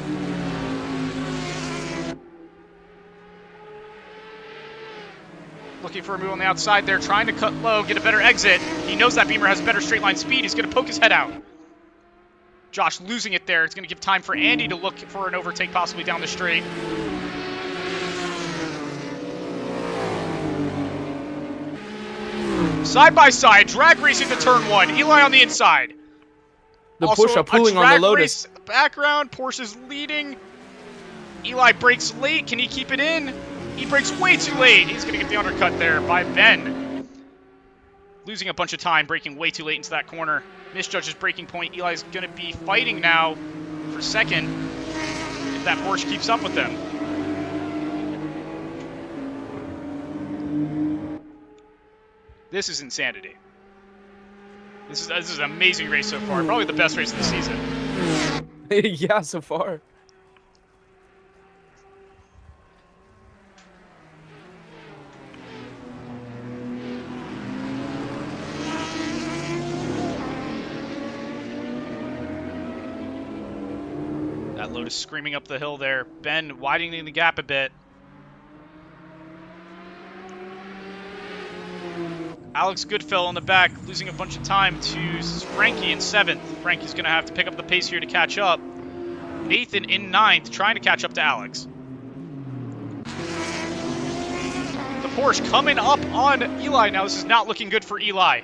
B: Looking for a move on the outside there, trying to cut low, get a better exit. He knows that Beamer has better straight line speed. He's going to poke his head out. Josh losing it there. It's going to give time for Andy to look for an overtake possibly down the straight. Side by side, drag racing to turn 1. Eli on the inside.
A: The
B: Also,
A: push-up
B: a
A: pulling on
B: drag
A: the Lotus.
B: race background. Porsche's leading. Eli breaks late. Can he keep it in? He breaks way too late. He's going to get the undercut there by Ben. Losing a bunch of time, breaking way too late into that corner. Misjudges breaking point. Eli's going to be fighting now for second if that Porsche keeps up with them. This is insanity. This is an amazing race so far. Probably the best race of the season.
A: Yeah, so far.
B: That Lotus screaming up the hill there. Ben widening the gap a bit. Alex Goodfellow in the back, losing a bunch of time to Frankie in 7th. Frankie's going to have to pick up the pace here to catch up. Nathan in 9th, trying to catch up to Alex. The Porsche coming up on Eli now. This is not looking good for Eli.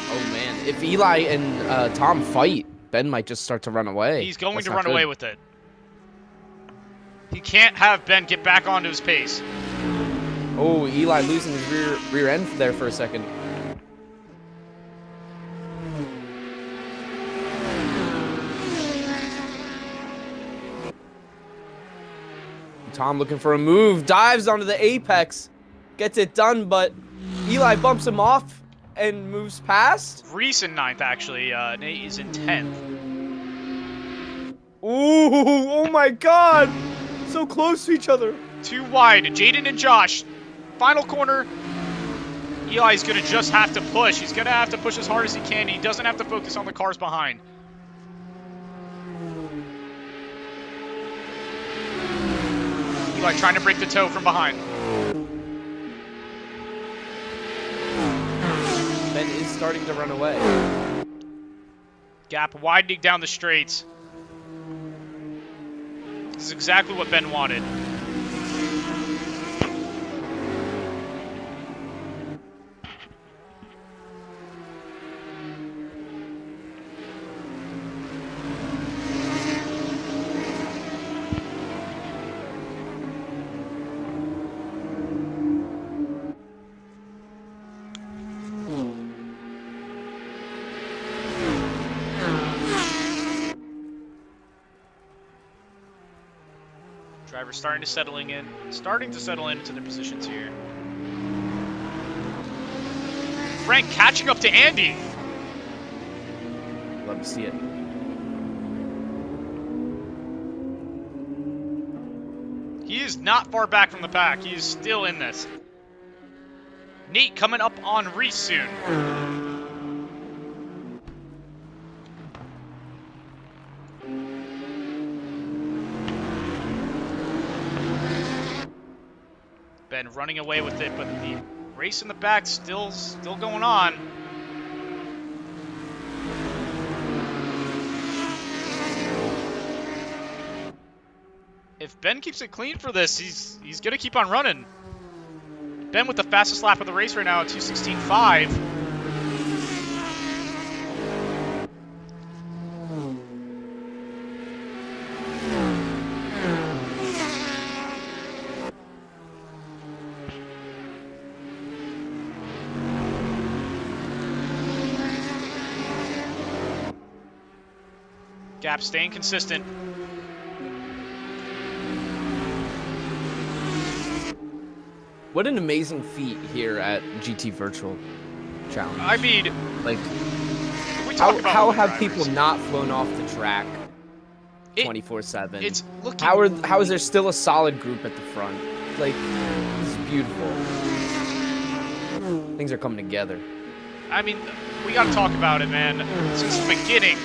A: Oh man, if Eli and Tom fight, Ben might just start to run away.
B: He's going
A: That's
B: to
A: not
B: run
A: good.
B: away with it. He can't have Ben get back onto his pace.
A: Oh, Eli losing his rear end there for a second. Tom looking for a move, dives onto the apex, gets it done, but Eli bumps him off and moves past.
B: Reese in 9th, actually. Nate is in 10th.
A: Ooh, oh my god! So close to each other.
B: Too wide. Jaden and Josh. Final corner. Eli's going to just have to push. He's going to have to push as hard as he can. He doesn't have to focus on the cars behind. Eli trying to break the toe from behind.
A: Ben is starting to run away.
B: Gap widening down the straights. This is exactly what Ben wanted. Drivers starting to settle into their positions here. Frank catching up to Andy.
A: Love to see it.
B: He is not far back from the pack. He is still in this. Nate coming up on Reese soon. Ben running away with it, but the race in the back still going on. If Ben keeps it clean for this, he's gonna keep on running. Ben with the fastest lap of the race right now at 2:16.5. Gap staying consistent.
A: What an amazing feat here at GT Virtual Challenge.
B: I mean,
A: like,
B: we talk about
A: how
B: all the
A: have
B: drivers.
A: people not flown off the track 24/7?
B: It's looking.
A: How is there still a solid group at the front? Like, this is beautiful. Things are coming together.
B: I mean, we got to talk about it, man. Since the beginning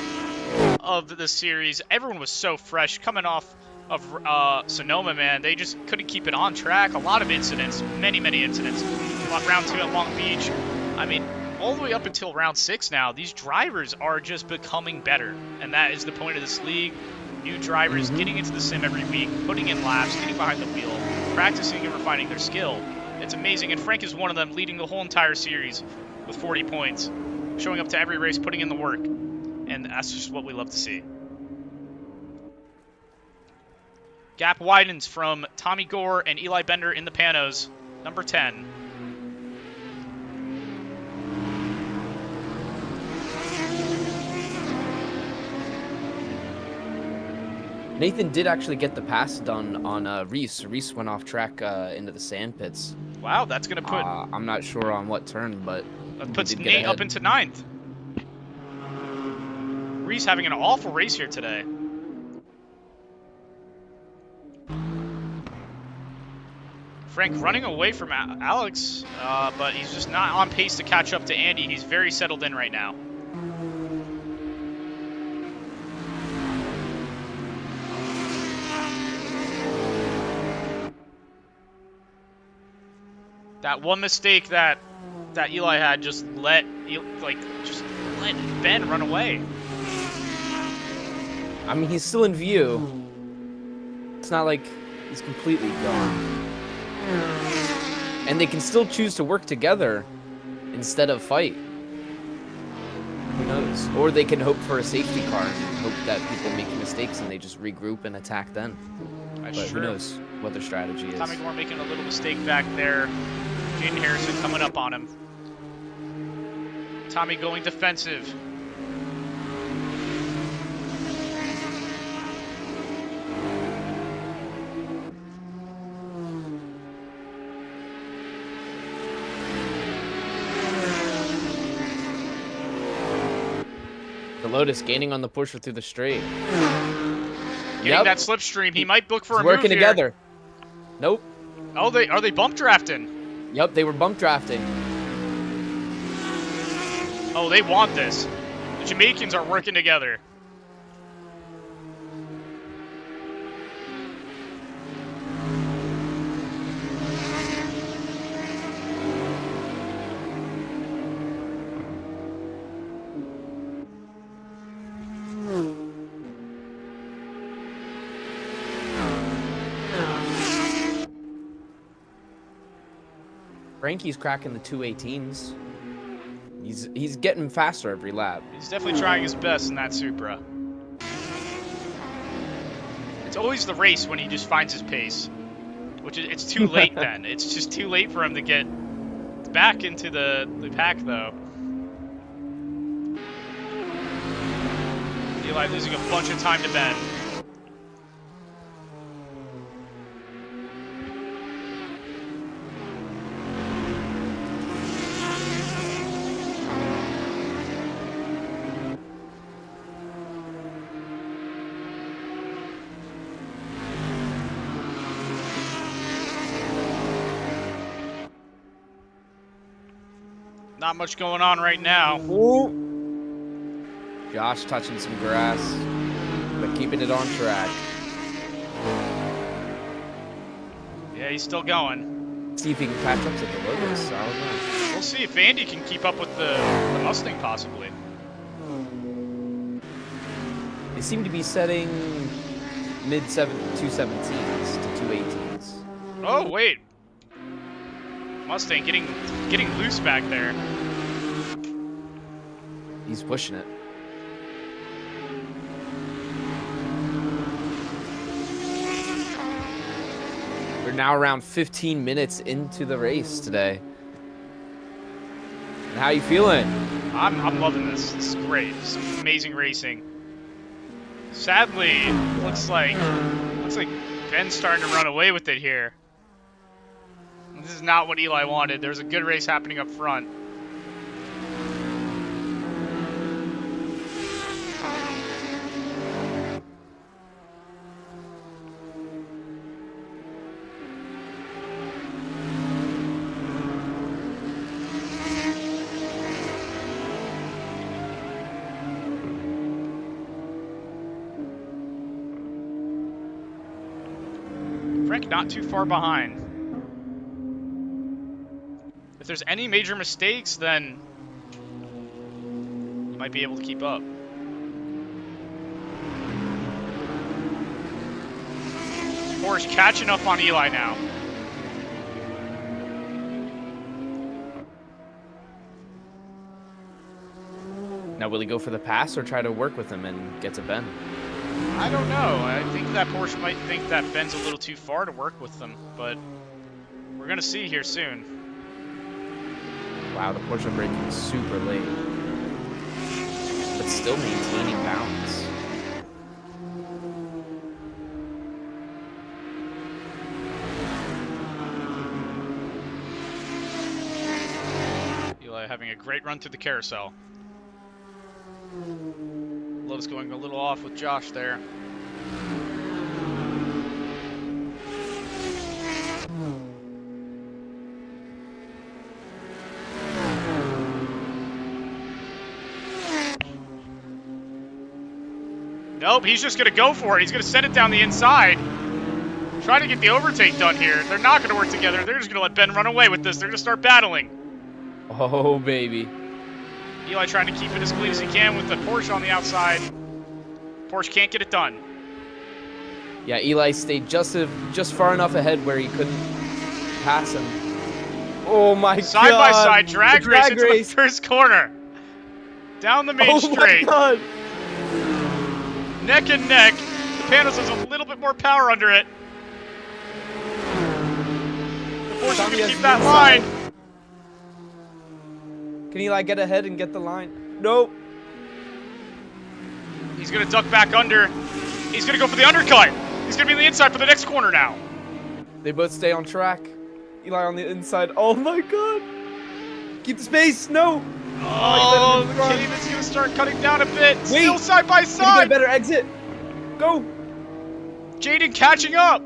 B: of the series, everyone was so fresh coming off of Sonoma, man. They just couldn't keep it on track. A lot of incidents, many incidents. Round 2 at Long Beach. I mean, all the way up until round 6 now, these drivers are just becoming better, and that is the point of this league. New drivers getting into the sim every week, putting in laps, getting behind the wheel, practicing and refining their skill. It's amazing, and Frank is one of them, leading the whole entire series with 40 points, showing up to every race, putting in the work. And that's just what we love to see. Gap widens from Tommy Gore and Eli Bender in the Panos, number 10.
A: Nathan did actually get the pass done on Reese. Reese went off track into the sand pits.
B: Wow, that's going to put...
A: I'm not sure on what turn, but...
B: That puts Nate up into 9th. Reese having an awful race here today. Frank running away from Alex, but he's just not on pace to catch up to Andy. He's very settled in right now. That one mistake that Eli had just let Ben run away.
A: I mean, he's still in view. It's not like he's completely gone. And they can still choose to work together instead of fight. Who knows? Or they can hope for a safety car and hope that people make mistakes and they just regroup and attack then.
B: That's
A: but
B: true.
A: Who knows what their strategy is.
B: Tommy Gore making a little mistake back there. Jaden Harrison coming up on him. Tommy going defensive.
A: The Lotus gaining on the pusher through the straight.
B: Getting that slipstream. He might look for a
A: working
B: move
A: together.
B: Here.
A: Nope.
B: Oh, are they bump drafting?
A: Yep, they were bump drafting.
B: Oh, they want this. The Jamaicans are working together.
A: Frankie's cracking the 218s. He's getting faster every lap.
B: He's definitely trying his best in that Supra. It's always the race when he just finds his pace. Which is, it's too late then. It's just too late for him to get back into the pack though. Eli losing a bunch of time to Ben. Not much going on right now.
A: Ooh. Josh touching some grass, but keeping it on track.
B: Yeah, he's still going.
A: See if he can catch up to the Lotus. I don't know.
B: We'll see if Andy can keep up with the Mustang possibly.
A: They seem to be setting mid 217s to 218s.
B: Oh wait. Mustang getting loose back there.
A: He's pushing it. We're now around 15 minutes into the race today. And how you feeling?
B: I'm loving this. This is great. This is amazing racing. Sadly, looks like Ben's starting to run away with it here. This is not what Eli wanted. There's a good race happening up front. Frank not too far behind. If there's any major mistakes, then you might be able to keep up. Porsche catching up on Eli now.
A: Now, will he go for the pass or try to work with him and get to Ben?
B: I don't know. I think that Porsche might think that Ben's a little too far to work with them, but we're going to see here soon.
A: Wow, the Porsche braking super late. But still maintaining balance.
B: Eli having a great run through the carousel. Lotus going a little off with Josh there. Nope, he's just going to go for it. He's going to send it down the inside. Trying to get the overtake done here. They're not going to work together. They're just going to let Ben run away with this. They're going to start battling.
A: Oh, baby.
B: Eli trying to keep it as clean as he can with the Porsche on the outside. Porsche can't get it done.
A: Yeah, Eli stayed just far enough ahead where he couldn't pass him. Oh my god!
B: Side by side drag race into the first corner. Down the main straight.
A: Oh my god!
B: Neck and neck. The Panos has a little bit more power under it. The Porsche is going to keep that line.
A: Can Eli get ahead and get the line? Nope.
B: He's going to duck back under. He's going to go for the undercut. He's going to be on the inside for the next corner now.
A: They both stay on track. Eli on the inside. Oh my god. Keep the space. No.
B: Oh, Caven's going to start cutting down a bit.
A: Wait.
B: Still side by
A: Can you get a
B: side.
A: better exit? Go.
B: Jaden catching up.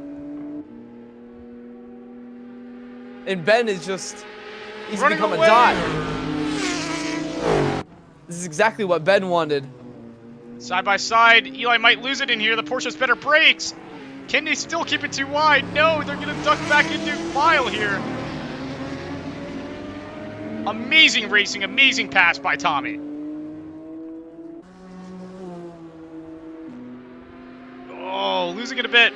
A: And Ben is just... He's
B: Running
A: become
B: away.
A: a dot. This is exactly what Ben wanted.
B: Side by side. Eli might lose it in here. The Porsche has better brakes. Can they still keep it too wide? No, they're going to duck back into mile here. Amazing racing, amazing pass by Tommy. Oh, losing it a bit.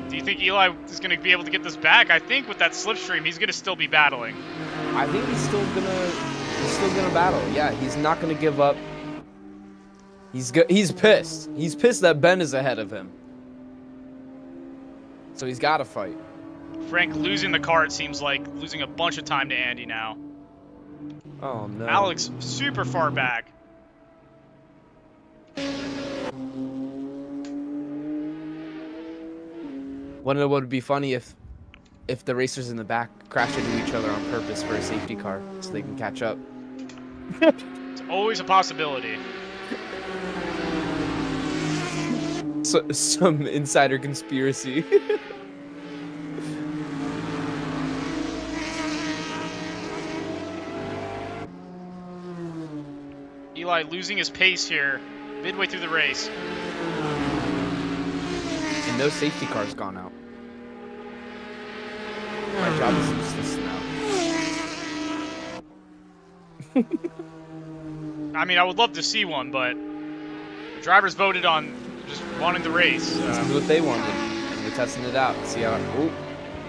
B: Do you think Eli is going to be able to get this back? I think with that slipstream, he's going to still be battling.
A: I think he's still gonna battle. Yeah, he's not gonna give up. He's pissed. He's pissed that Ben is ahead of him. So he's got to fight.
B: Frank losing the car, it seems like, losing a bunch of time to Andy now.
A: Oh no.
B: Alex super far back.
A: Wonder what would be funny if the racers in the back crash into each other on purpose for a safety car so they can catch up.
B: It's always a possibility.
A: So, some insider conspiracy.
B: Eli losing his pace here, midway through the race.
A: And no safety car's gone out. My job is useless now.
B: I mean, I would love to see one, but the drivers voted on just wanting the race.
A: This is what they wanted, and we're testing it out. See how... Ooh,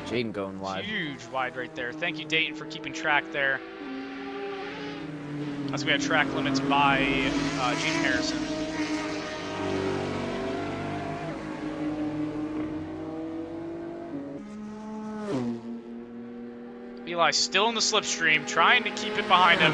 A: Jaden going wide.
B: Huge wide right there. Thank you, Dayton, for keeping track there. That's we have track limits by Gene Harrison. Eli still in the slipstream, trying to keep it behind him.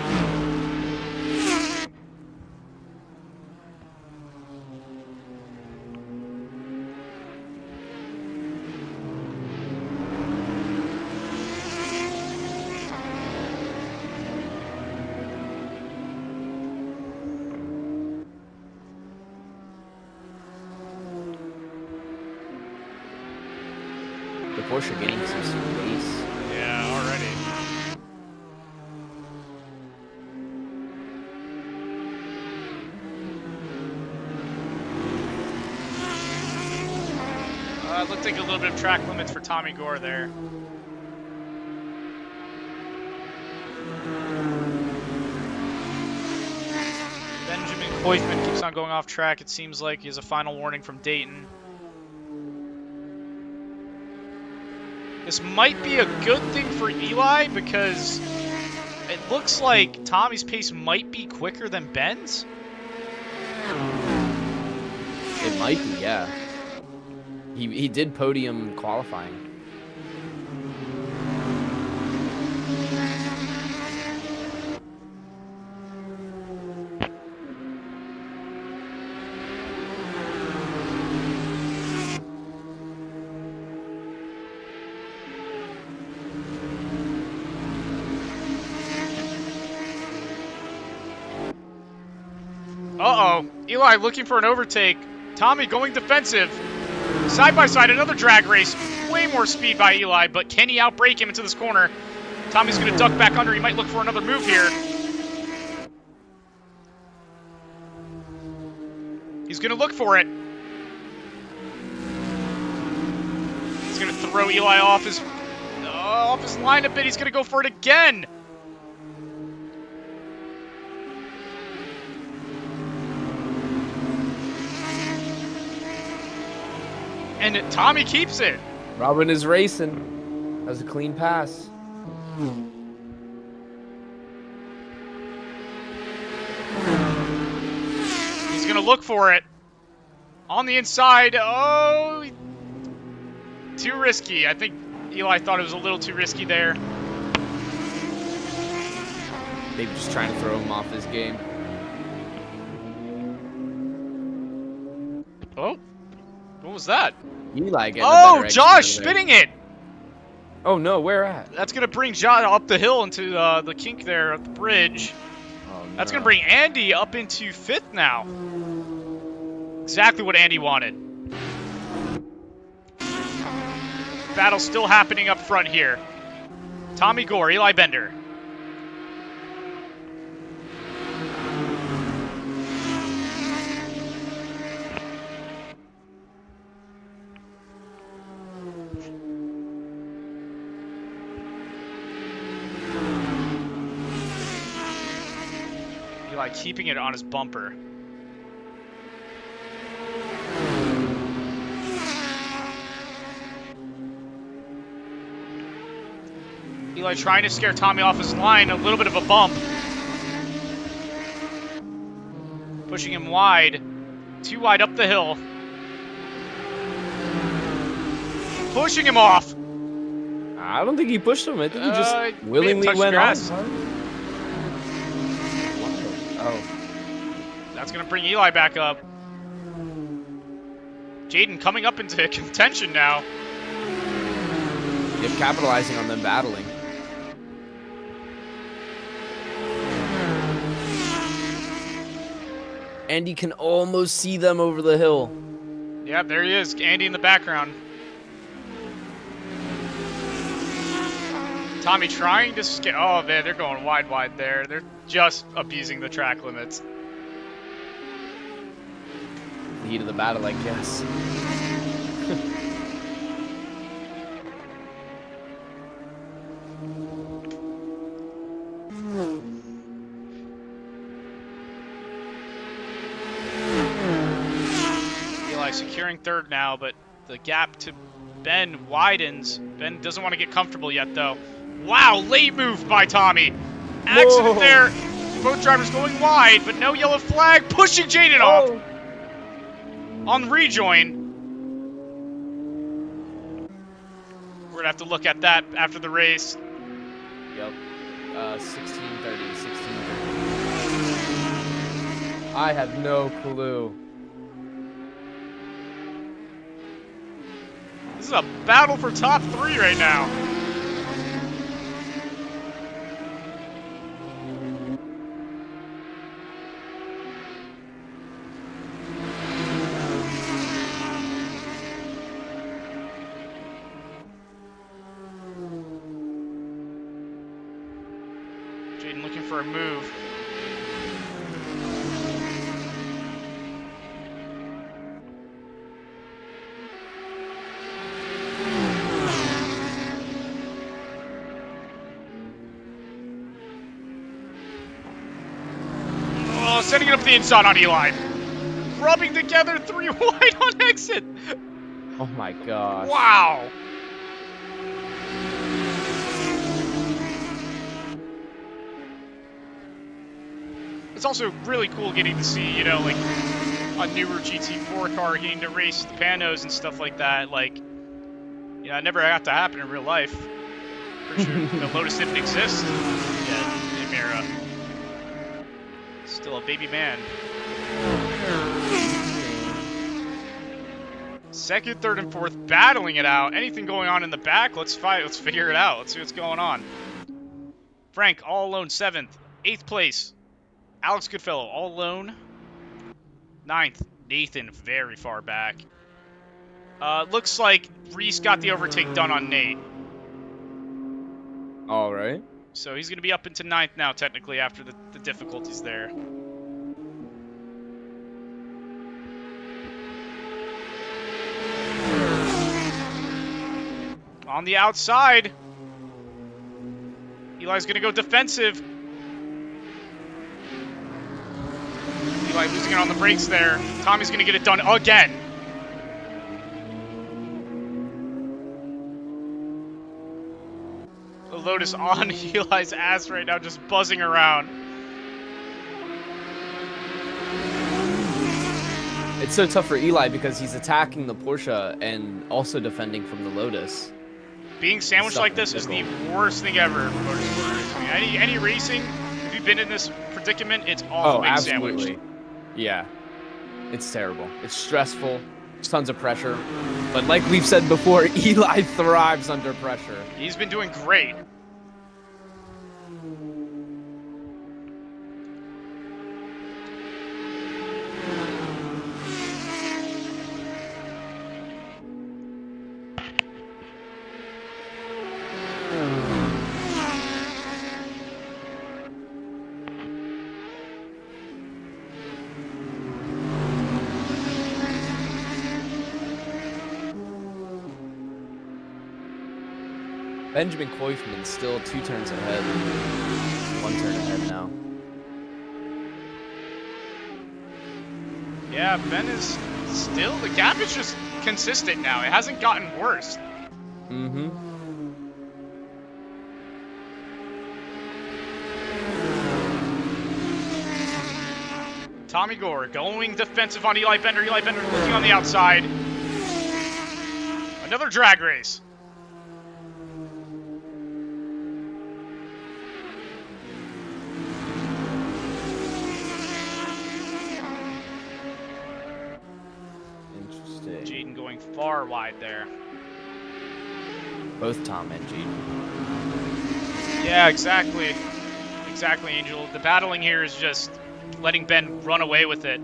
A: The Porsche getting some space.
B: Yeah, already. It looked like a little bit of track limits for Tommy Gore there. Benjamin Koifman keeps on going off track. It seems like he has a final warning from Dayton. This might be a good thing for Eli because it looks like Tommy's pace might be quicker than Ben's.
A: It might be, yeah. He did podium qualifying.
B: Uh-oh. Eli looking for an overtake. Tommy going defensive. Side by side, another drag race. Way more speed by Eli, but can he outbrake him into this corner? Tommy's going to duck back under. He might look for another move here. He's going to look for it. He's going to throw Eli off his line a bit. He's going to go for it again. And Tommy keeps it.
A: Robin is racing. That was a clean pass.
B: He's going to look for it. On the inside. Oh, too risky. I think Eli thought it was a little too risky there.
A: Maybe just trying to throw him off his game.
B: Oh, what was that?
A: Eli getting
B: Oh, Josh spinning it.
A: Oh no, where at?
B: That's gonna bring Josh up the hill into the kink there at the bridge.
A: Oh,
B: That's
A: no.
B: gonna bring Andy up into 5th now. Exactly what Andy wanted. Battle still happening up front here. Tommy Gore, Eli Bender. Eli keeping it on his bumper. Eli trying to scare Tommy off his line, a little bit of a bump. Pushing him wide. Too wide up the hill. Pushing him off.
A: I don't think he pushed him. I think he just
B: may have
A: willingly
B: touched
A: went
B: grass.
A: on. Oh.
B: That's going to bring Eli back up. Jaden coming up into contention now.
A: Yep, capitalizing on them battling. Andy can almost see them over the hill.
B: Yeah, there he is. Andy in the background. Tommy trying to scare. Oh, man, they're going wide there. They're just abusing the track limits.
A: The heat of the battle, I guess.
B: Eli securing 3rd now, but the gap to Ben widens. Ben doesn't want to get comfortable yet, though. Wow, late move by Tommy. Accident there. Both drivers going wide, but no yellow flag. Pushing Jaden off. On rejoin. We're going to have to look at that after the race.
A: Yep. 16:30. I have no clue.
B: This is a battle for top 3 right now. Jaden looking for a move. Oh, setting it up the inside on Eli. Rubbing together 3 wide on exit.
A: Oh my gosh.
B: Wow. It's also really cool getting to see, you know, like a newer GT4 car getting to race the Panos and stuff like that. Like, you know, it never got to happen in real life. Pretty sure the Lotus didn't exist yet in Mira. Still a baby man. 2nd, 3rd, and 4th battling it out. Anything going on in the back? Let's fight. Let's figure it out. Let's see what's going on. Frank, all alone, 7th. 8th place. Alex Goodfellow, all alone. 9th. Nathan, very far back. Looks like Reese got the overtake done on Nate.
A: All right.
B: So he's going to be up into 9th now, technically, after the difficulties there. On the outside, Eli's going to go defensive. Eli losing it on the brakes there. Tommy's going to get it done again. The Lotus on Eli's ass right now, just buzzing around.
A: It's so tough for Eli because he's attacking the Porsche and also defending from the Lotus.
B: Being sandwiched like this is the worst thing ever for motorsport racing. Any racing, if you've been in this predicament, it's awful being
A: absolutely.
B: sandwiched.
A: Yeah. It's terrible. It's stressful. There's tons of pressure. But like we've said before, Eli thrives under pressure.
B: He's been doing great.
A: Benjamin Koifman still 2 turns ahead. 1 turn ahead now.
B: Yeah, Ben is still, the gap is just consistent now. It hasn't gotten worse.
A: Mm-hmm.
B: Tommy Gore going defensive on Eli Bender. Eli Bender looking on the outside. Another drag race.
A: Interesting.
B: Jaden going far wide there.
A: Both Tom and Jaden.
B: Yeah, exactly. Exactly, Angel. The battling here is just letting Ben run away with it.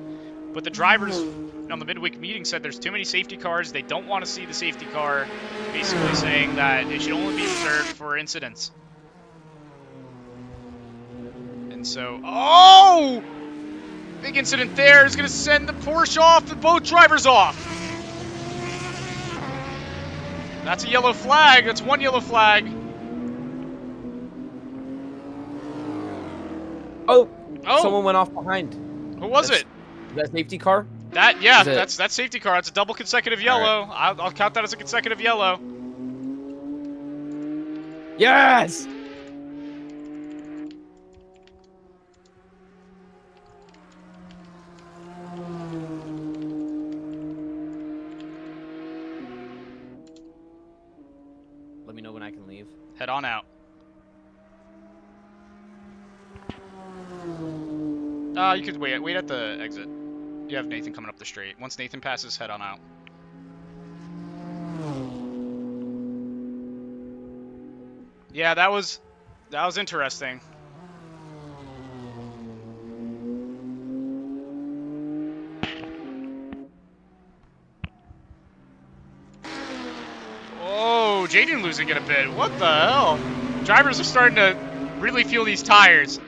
B: But the drivers on the midweek meeting said there's too many safety cars. They don't want to see the safety car, basically saying that it should only be reserved for incidents. And so, oh! Big incident there is going to send the Porsche off, the both drivers off. That's a yellow flag. That's 1 yellow flag.
A: Oh!
B: Oh!
A: Someone went off behind.
B: Who was it?
A: That safety car?
B: That, yeah,
A: Is it-
B: that's safety car. It's a double consecutive yellow. I'll count that as a consecutive yellow.
A: Yes! Let me know when I can leave.
B: Head on out. You could wait at the exit. You have Nathan coming up the straight. Once Nathan passes, head on out. Yeah, that was interesting. Oh, Jaden losing it a bit. What the hell? Drivers are starting to really feel these tires.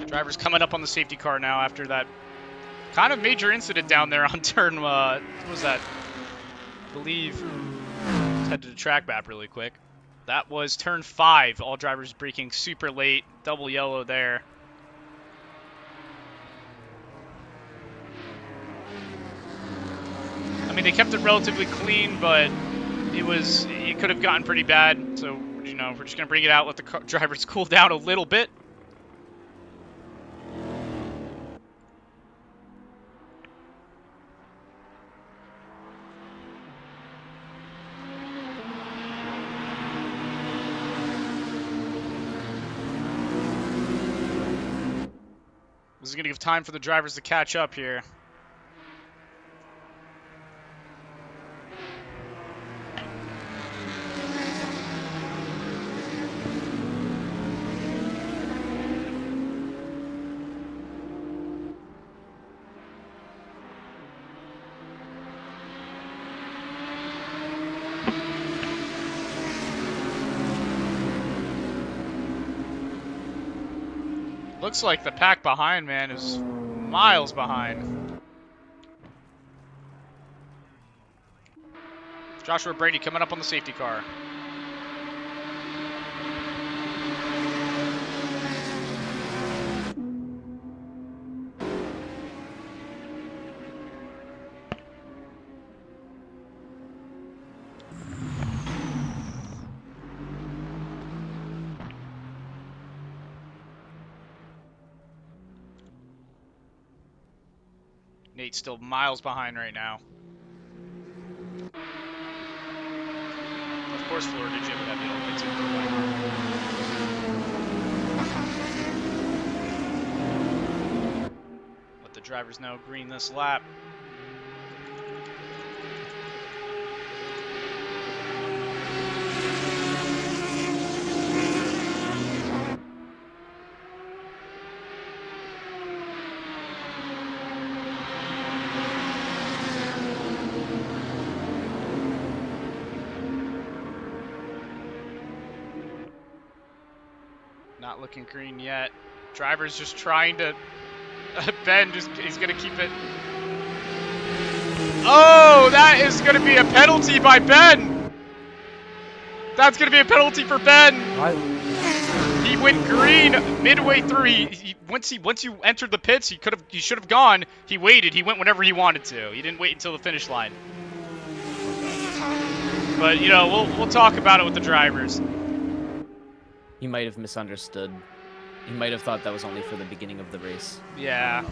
B: Driver's coming up on the safety car now after that kind of major incident down there on turn, what was that? I believe, let's head to the track map really quick. That was turn 5. All drivers braking super late. Double yellow there. I mean, they kept it relatively clean, but it could have gotten pretty bad. So, you know, we're just going to bring it out, let the drivers cool down a little bit. This is going to give time for the drivers to catch up here. Looks like the pack behind, man, is miles behind. Joshua Brady coming up on the safety car. Nate's still miles behind right now. Of course, Florida Jim would have the only team to win. Let the drivers know green this lap. Not looking green yet. Driver's just trying to... Ben he's going to keep it... Oh, that is going to be a penalty by Ben! That's going to be a penalty for Ben! He went green midway through. Once you entered the pits, he should have gone. He waited. He went whenever he wanted to. He didn't wait until the finish line. But, you know, we'll talk about it with the drivers.
A: He might have misunderstood. He might have thought that was only for the beginning of the race.
B: Yeah.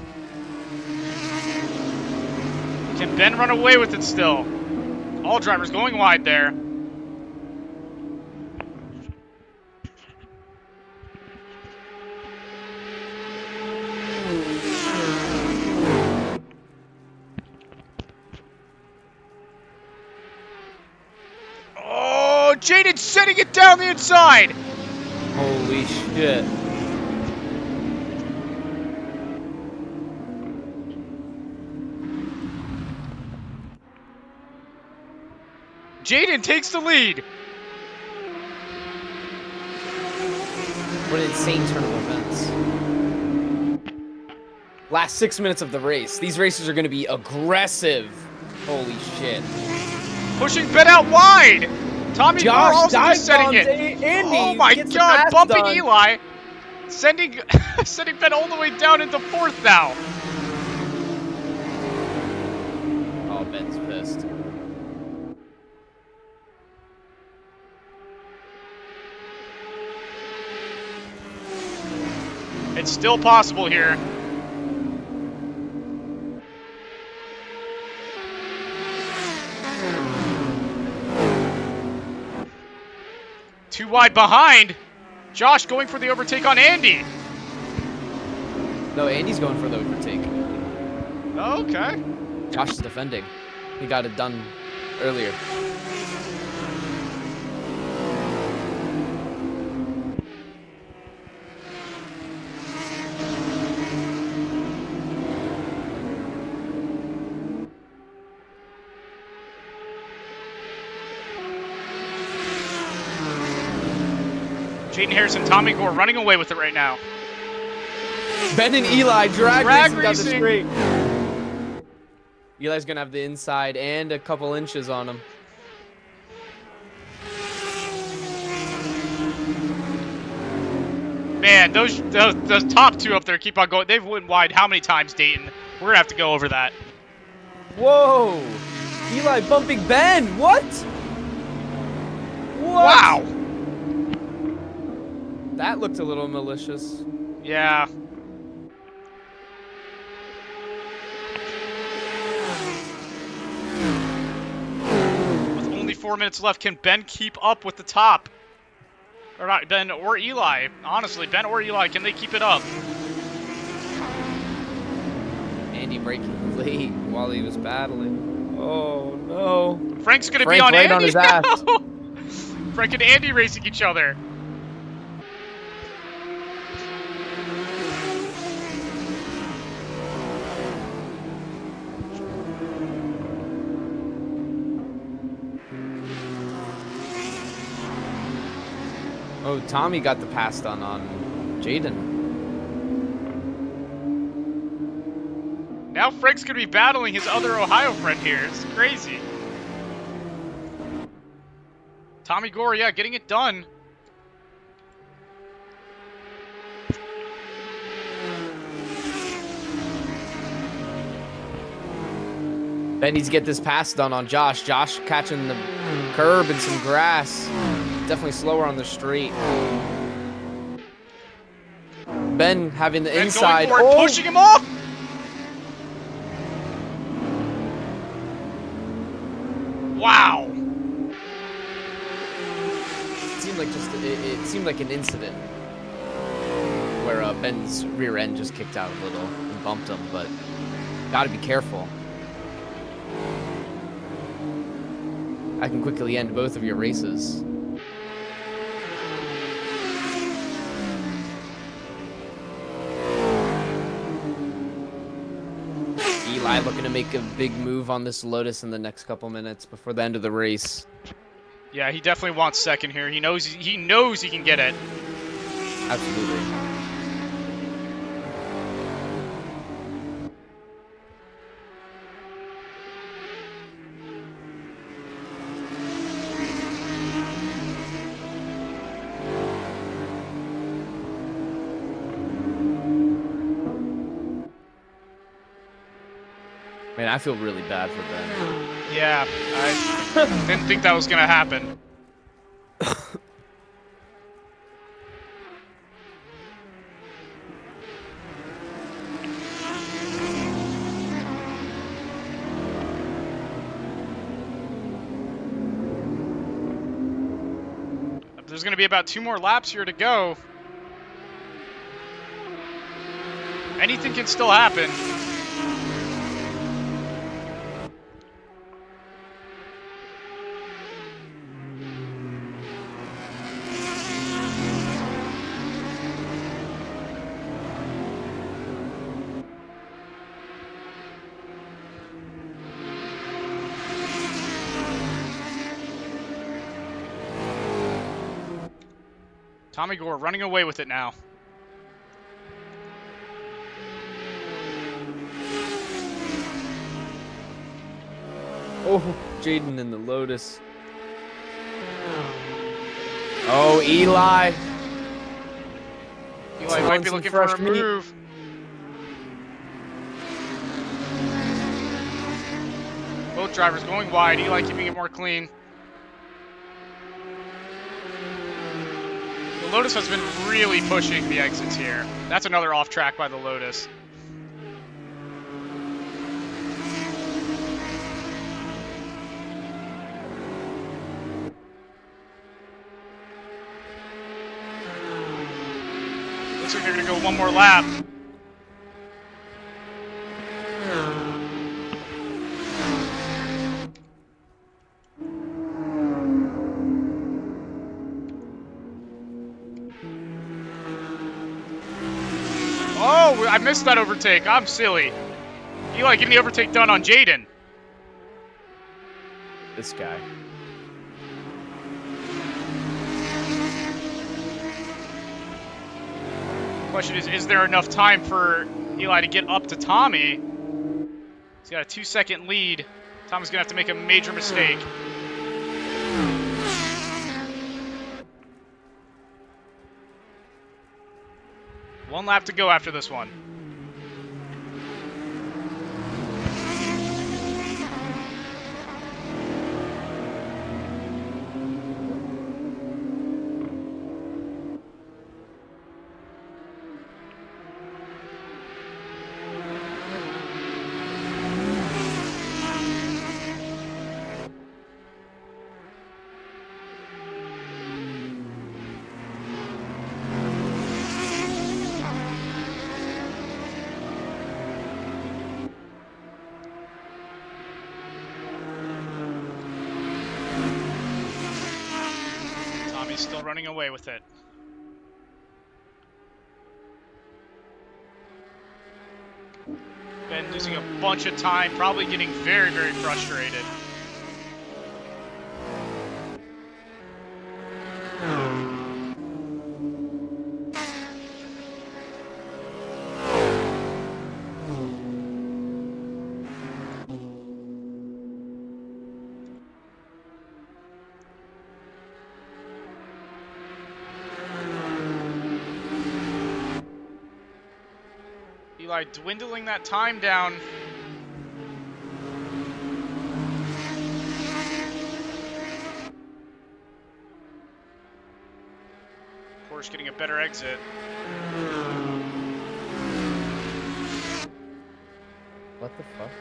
B: Can Ben run away with it still? All drivers going wide there. Oh, Jaden's setting it down the inside.
A: Holy shit.
B: Jaden takes the lead.
A: What an insane turn of events. Last 6 minutes of the race. These racers are going to be aggressive. Holy shit.
B: Pushing Ben out wide. Tommy Moore
A: Josh
B: also
A: dive
B: setting it.
A: Andy
B: Oh my
A: gets the
B: god,
A: pass
B: bumping
A: done.
B: Eli. Sending Ben all the way down into 4th now.
A: Oh, Ben's pissed.
B: It's still possible here. Too wide behind. Josh going for the overtake on Andy.
A: No, Andy's going for the overtake.
B: Okay.
A: Josh is defending. He got it done earlier.
B: Jaden Harrison, Tommy Gore running away with it right now.
A: Ben and Eli drag racing down the
B: racing.
A: straight. Eli's gonna have the inside and a couple inches on him.
B: Man, those top two up there keep on going. They've went wide how many times, Dayton? We're gonna have to go over that.
A: Whoa! Eli bumping Ben. What? What?
B: Wow.
A: That looked a little malicious.
B: Yeah. With only 4 minutes left, can Ben keep up with the top? Or not Ben or Eli. Honestly, Ben or Eli, can they keep it up?
A: Andy breaking late while he was battling. Oh no.
B: Frank's gonna
A: Frank
B: be on
A: right
B: Andy
A: on his
B: now.
A: ass.
B: Frank and Andy racing each other.
A: Oh, Tommy got the pass done on Jaden.
B: Now Frank's gonna be battling his other Ohio friend here. It's crazy. Tommy Gore, yeah, getting it done.
A: Ben needs to get this pass done on Josh. Josh catching the curb and some grass. Definitely slower on the straight. Ben having the
B: Ben
A: inside.
B: going for it, pushing him off. Wow.
A: It seemed like it seemed like an incident where Ben's rear end just kicked out a little and bumped him, but gotta be careful. I can quickly end both of your races. Eli looking to make a big move on this Lotus in the next couple minutes before the end of the race.
B: Yeah, he definitely wants second here. He knows he can get it.
A: Absolutely. Man, I feel really bad for Ben.
B: Yeah, I didn't think that was gonna happen. There's gonna be about 2 more laps here to go. Anything can still happen. Tommy Gore running away with it now.
A: Oh, Jaden in the Lotus. Oh, Eli.
B: Eli might be looking for a move. Both drivers going wide. Eli keeping it more clean. The Lotus has been really pushing the exits here. That's another off track by the Lotus. Looks like they're gonna go one more lap. Oh, I missed that overtake. I'm silly. Eli getting the overtake done on Jaden.
A: This guy.
B: Question is there enough time for Eli to get up to Tommy? He's got a 2-second lead. Tommy's gonna have to make a major mistake. One lap to go after this one. Tommy's still running away with it. Ben losing a bunch of time, probably getting very, very frustrated. Eli dwindling that time down. Porsche getting a better exit.
A: What the fuck?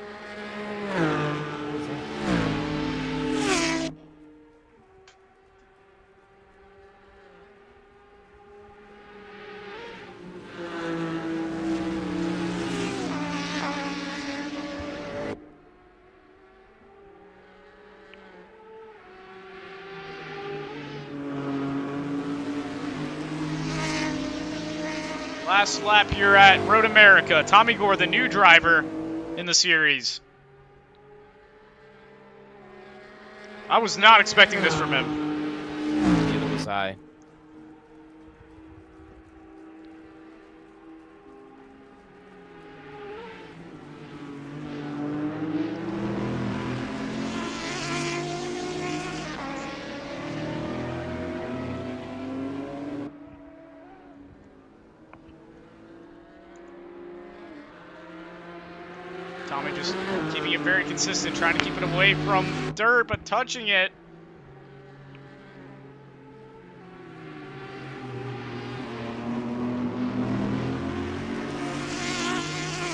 B: Last lap here at Road America. Tommy Gore, the new driver in the series. I was not expecting this from him.
A: Neither was I.
B: Tommy just keeping it very consistent, trying to keep it away from dirt, but touching it.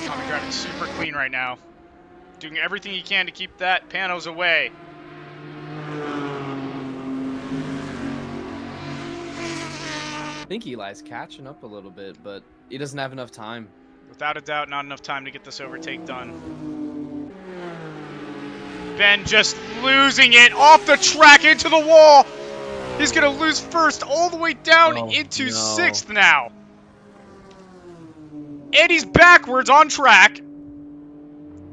B: Tommy driving super clean right now. Doing everything he can to keep that Panos away.
A: I think Eli's catching up a little bit, but he doesn't have enough time.
B: Without a doubt, not enough time to get this overtake done. Ben just losing it off the track into the wall. He's going to lose first all the way down into sixth now. And he's backwards on track.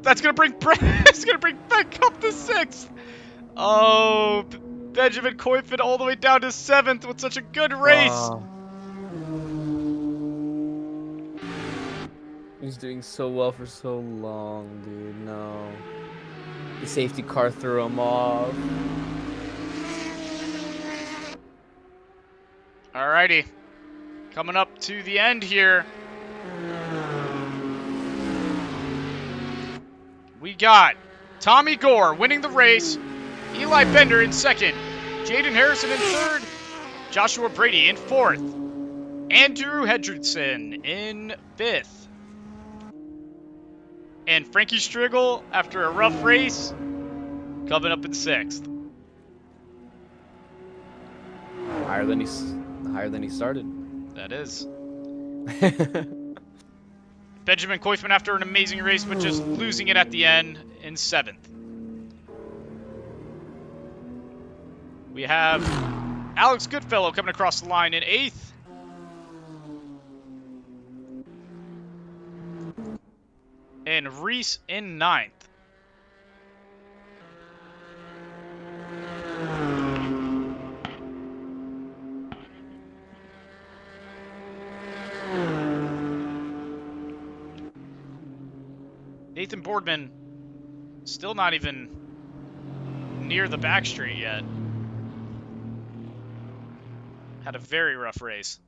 B: That's going to bring back up to sixth. Oh, Benjamin Koifman all the way down to seventh with such a good race.
A: He's doing so well for so long, dude. No. The safety car threw him off.
B: Alrighty. Coming up to the end here. We got Tommy Gore winning the race. Eli Bender in second. Jaden Harrison in third. Joshua Brady in fourth. Andrew Hendrickson in fifth. And Frankie Striegel, after a rough race, coming up in sixth.
A: Higher than he started.
B: That is. Benjamin Koifman after an amazing race, but just losing it at the end in seventh. We have Alex Goodfellow coming across the line in eighth. And Reese in ninth. Nathan Boardman still not even near the back straight yet. Had a very rough race.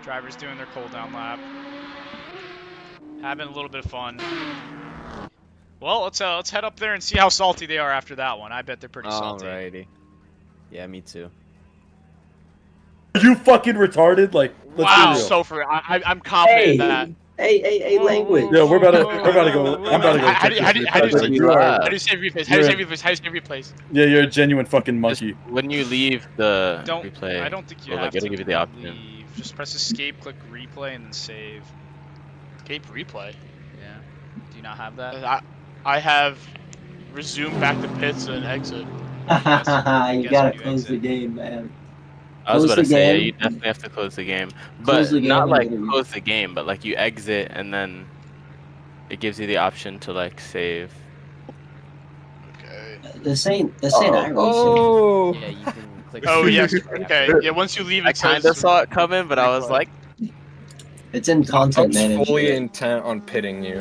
B: Drivers doing their cool down lap. Having a little bit of fun. Well, let's head up there and see how salty they are after that one. I bet they're pretty salty.
A: Alrighty. Yeah, me too.
D: Are you fucking retarded? Like, let's
C: Wow,
D: be real.
C: so for I'm confident in that.
L: Hey, language.
D: Yeah, we're about to go. I'm about to go.
C: How do you say replays? How do you say replays? How do you say replays?
D: Yeah, you're a genuine fucking monkey.
I: When you leave the
B: Don't.
I: replay,
B: I don't think you
I: well,
B: have
I: like, it'll
B: to
I: give you the option.
B: leave. Just press escape, click replay, and then save.
C: Escape replay.
B: Yeah. Do you not have that?
C: I have resume back to pits and exit.
L: You gotta close the game, man.
I: I was
L: Close
I: about to
L: the
I: say, yeah,
L: game.
I: you definitely have to close the game.
L: Close
I: But
L: the game
I: not
L: and
I: like
L: then-
I: close the game, but like you exit and then it gives you the option to like save.
C: Okay.
L: This ain't iRacing.
K: Oh.
A: Yeah, you can click.
C: Oh
A: save
C: yes.
A: right
C: Okay.
A: after.
C: Yeah. Once you leave,
I: I
C: it
I: kind
C: says
I: of saw it coming, but I was
C: replay.
I: like,
L: It's in
K: I
L: content
K: was
L: manager.
K: fully intent on pitting you.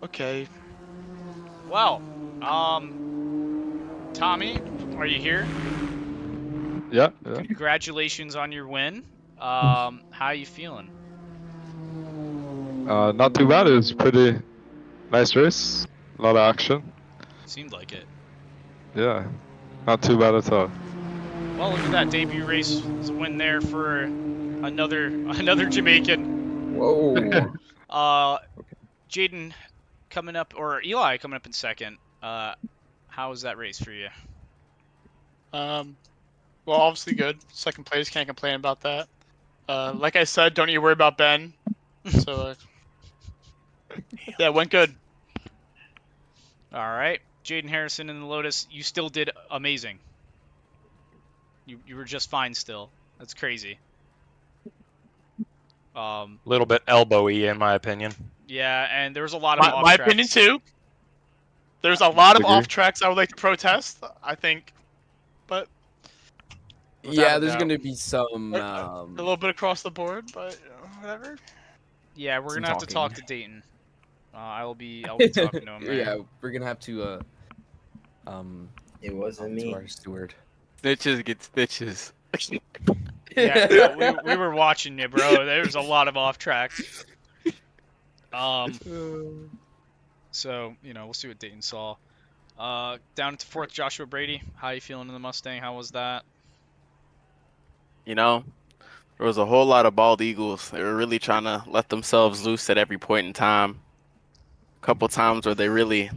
C: okay.
B: Well, Tommy, are you here?
G: Yeah.
B: Congratulations on your win. How are you feeling?
G: Not too bad. It was pretty nice race. A lot of action.
B: Seemed like it.
G: Yeah. Not too bad at all.
B: Well, look at that debut race. It's a win there for another Jamaican.
K: Whoa.
B: Jaden coming up, or Eli coming up in second. How was that race for you?
C: Well, obviously good. Second place, can't complain about that. Like I said, don't need to worry about Ben. So, yeah, went good.
B: All right, Jaden Harrison in the Lotus. You still did amazing. You were just fine still. That's crazy.
G: A little bit elbowy, in my opinion.
B: Yeah, and there was a lot of off
C: My
B: tracks.
C: opinion too. There's a lot of
G: Agree.
C: off tracks I would like to protest. I think, but without
A: Yeah,
C: a
A: there's
C: doubt.
A: gonna be some.
C: A little bit across the board, but whatever.
B: Yeah, we're
A: Some
B: gonna have to talk
A: talking.
B: to Dayton. I'll be talking to him. There.
A: Yeah, we're gonna have to.
J: It wasn't
A: to
J: me.
A: our steward.
I: snitches get stitches.
B: Yeah, no, we were watching you, bro. There was a lot of off tracks. So we'll see what Dayton saw. Down to fourth, Joshua Brady. How you feeling in the Mustang? How was that?
I: You know, there was a whole lot of bald eagles. They were really trying to let themselves loose at every point in time. A couple times where they really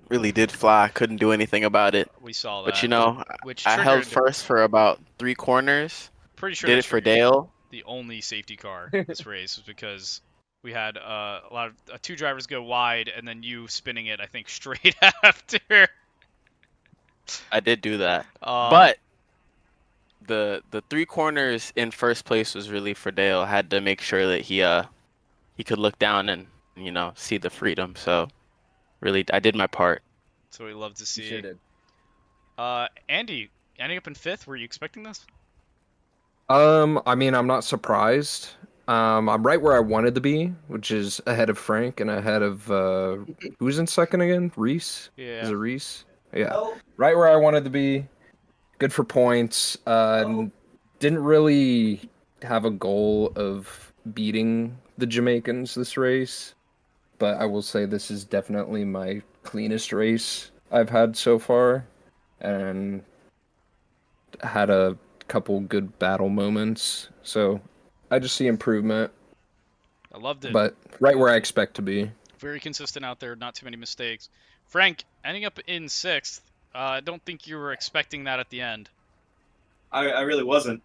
I: did fly. Couldn't do anything about it.
B: We saw that.
I: But you know,
B: which
I: I held
B: triggered-
I: first for about 3 corners.
B: Pretty sure
I: Did
B: that
I: it for
B: triggered
I: Dale.
B: The only safety car this race was because we had a lot of 2 drivers go wide and then you spinning it, I think, straight after.
I: I did do that.
B: Um,
I: But the 3 corners in first place was really for Dale. I had to make sure that he could look down and see the freedom. So really, I did my part.
B: That's what we love to see.
A: Sure did.
B: Andy, ending up in 5th. Were you expecting this?
K: I mean, I'm not surprised. I'm right where I wanted to be, which is ahead of Frank and ahead of who's in second again? Reese?
B: Yeah.
K: Is it Reese? Yeah. Right where I wanted to be. Good for points. Didn't really have a goal of beating the Jamaicans this race, but I will say this is definitely my cleanest race I've had so far, and had a couple good battle moments. So I just see improvement,
B: I loved it.
K: but right where I expect to be.
B: Very consistent out there. Not too many mistakes. Frank, ending up in 6th. I don't think you were expecting that at the end.
E: I really wasn't.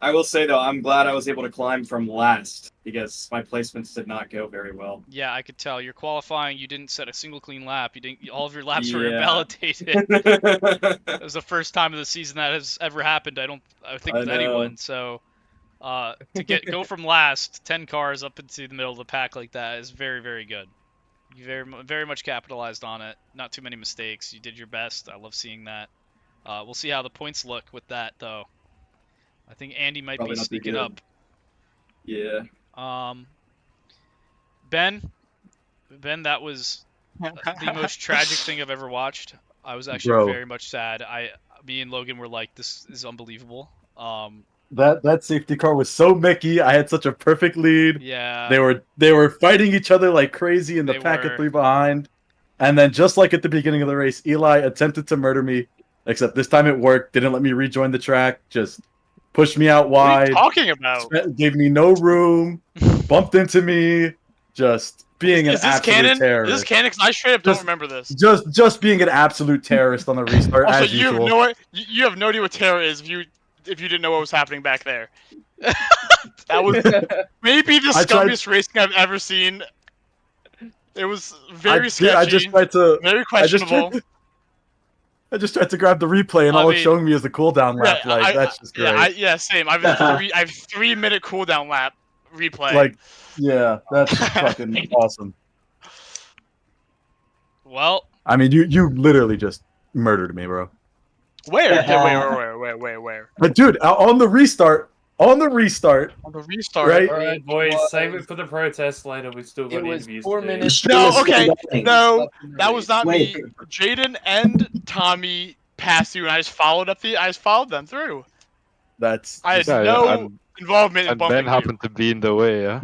E: I will say though, I'm glad I was able to climb from last because my placements did not go very well.
B: Yeah, I could tell. You're qualifying. You didn't set a single clean lap. You didn't. All of your laps were
E: Yeah.
B: invalidated. It was the first time of the season that has ever happened. I think
E: I
B: with
E: know.
B: anyone. So, to go from last 10 cars up into the middle of the pack like that is very, very good. You very much capitalized on it. Not too many mistakes. You did your best. I love seeing that. We'll see how the points look with that though. I think Andy might
E: Probably
B: be
E: not be
B: sneaking
E: good.
B: up.
E: Yeah.
B: Ben, that was the most tragic thing I've ever watched. I was actually
D: Bro.
B: very much sad. Me and Logan were like, this is unbelievable.
D: That safety car was so Mickey. I had such a perfect lead.
B: Yeah.
D: They were fighting each other like crazy in the
B: They
D: pack
B: were.
D: of 3 behind. And then just like at the beginning of the race, Eli attempted to murder me, except this time it worked. Didn't let me rejoin the track. Just pushed me out
C: What are
D: wide.
C: you talking about?
D: Gave me no room. Bumped into me. Just being an
C: Is this
D: absolute
C: canon?
D: terrorist.
C: Is this canon? 'Cause I straight up don't remember this.
D: Just being an absolute terrorist on the restart
C: Also,
D: as
C: you
D: usual.
C: you have no idea what terror is if you didn't know what was happening back there. That was maybe the scummiest racing I've ever seen. It was very sketchy.
D: I just tried to
C: very questionable.
D: I just tried to grab the replay, and all it's showing me is the cooldown lap.
C: Yeah,
D: That's just great.
C: Yeah, same. I have 3-minute cooldown lap replay.
D: Like, yeah, that's fucking awesome.
B: Well,
D: I mean, you literally just murdered me, bro.
C: Where? Where?
D: But dude, on the restart.
C: On the restart.
D: Right?
F: Alright, boys, save it for the protest later. We still got interviews.
J: 4
F: to do.
J: minutes.
C: No, okay, no, that was not
L: Wait.
C: me. Jaden and Tommy passed you, and I just followed them through.
D: That's
C: I had
G: Yeah,
C: no involvement in
G: And
C: bumping
G: Ben happened to be in the way, yeah?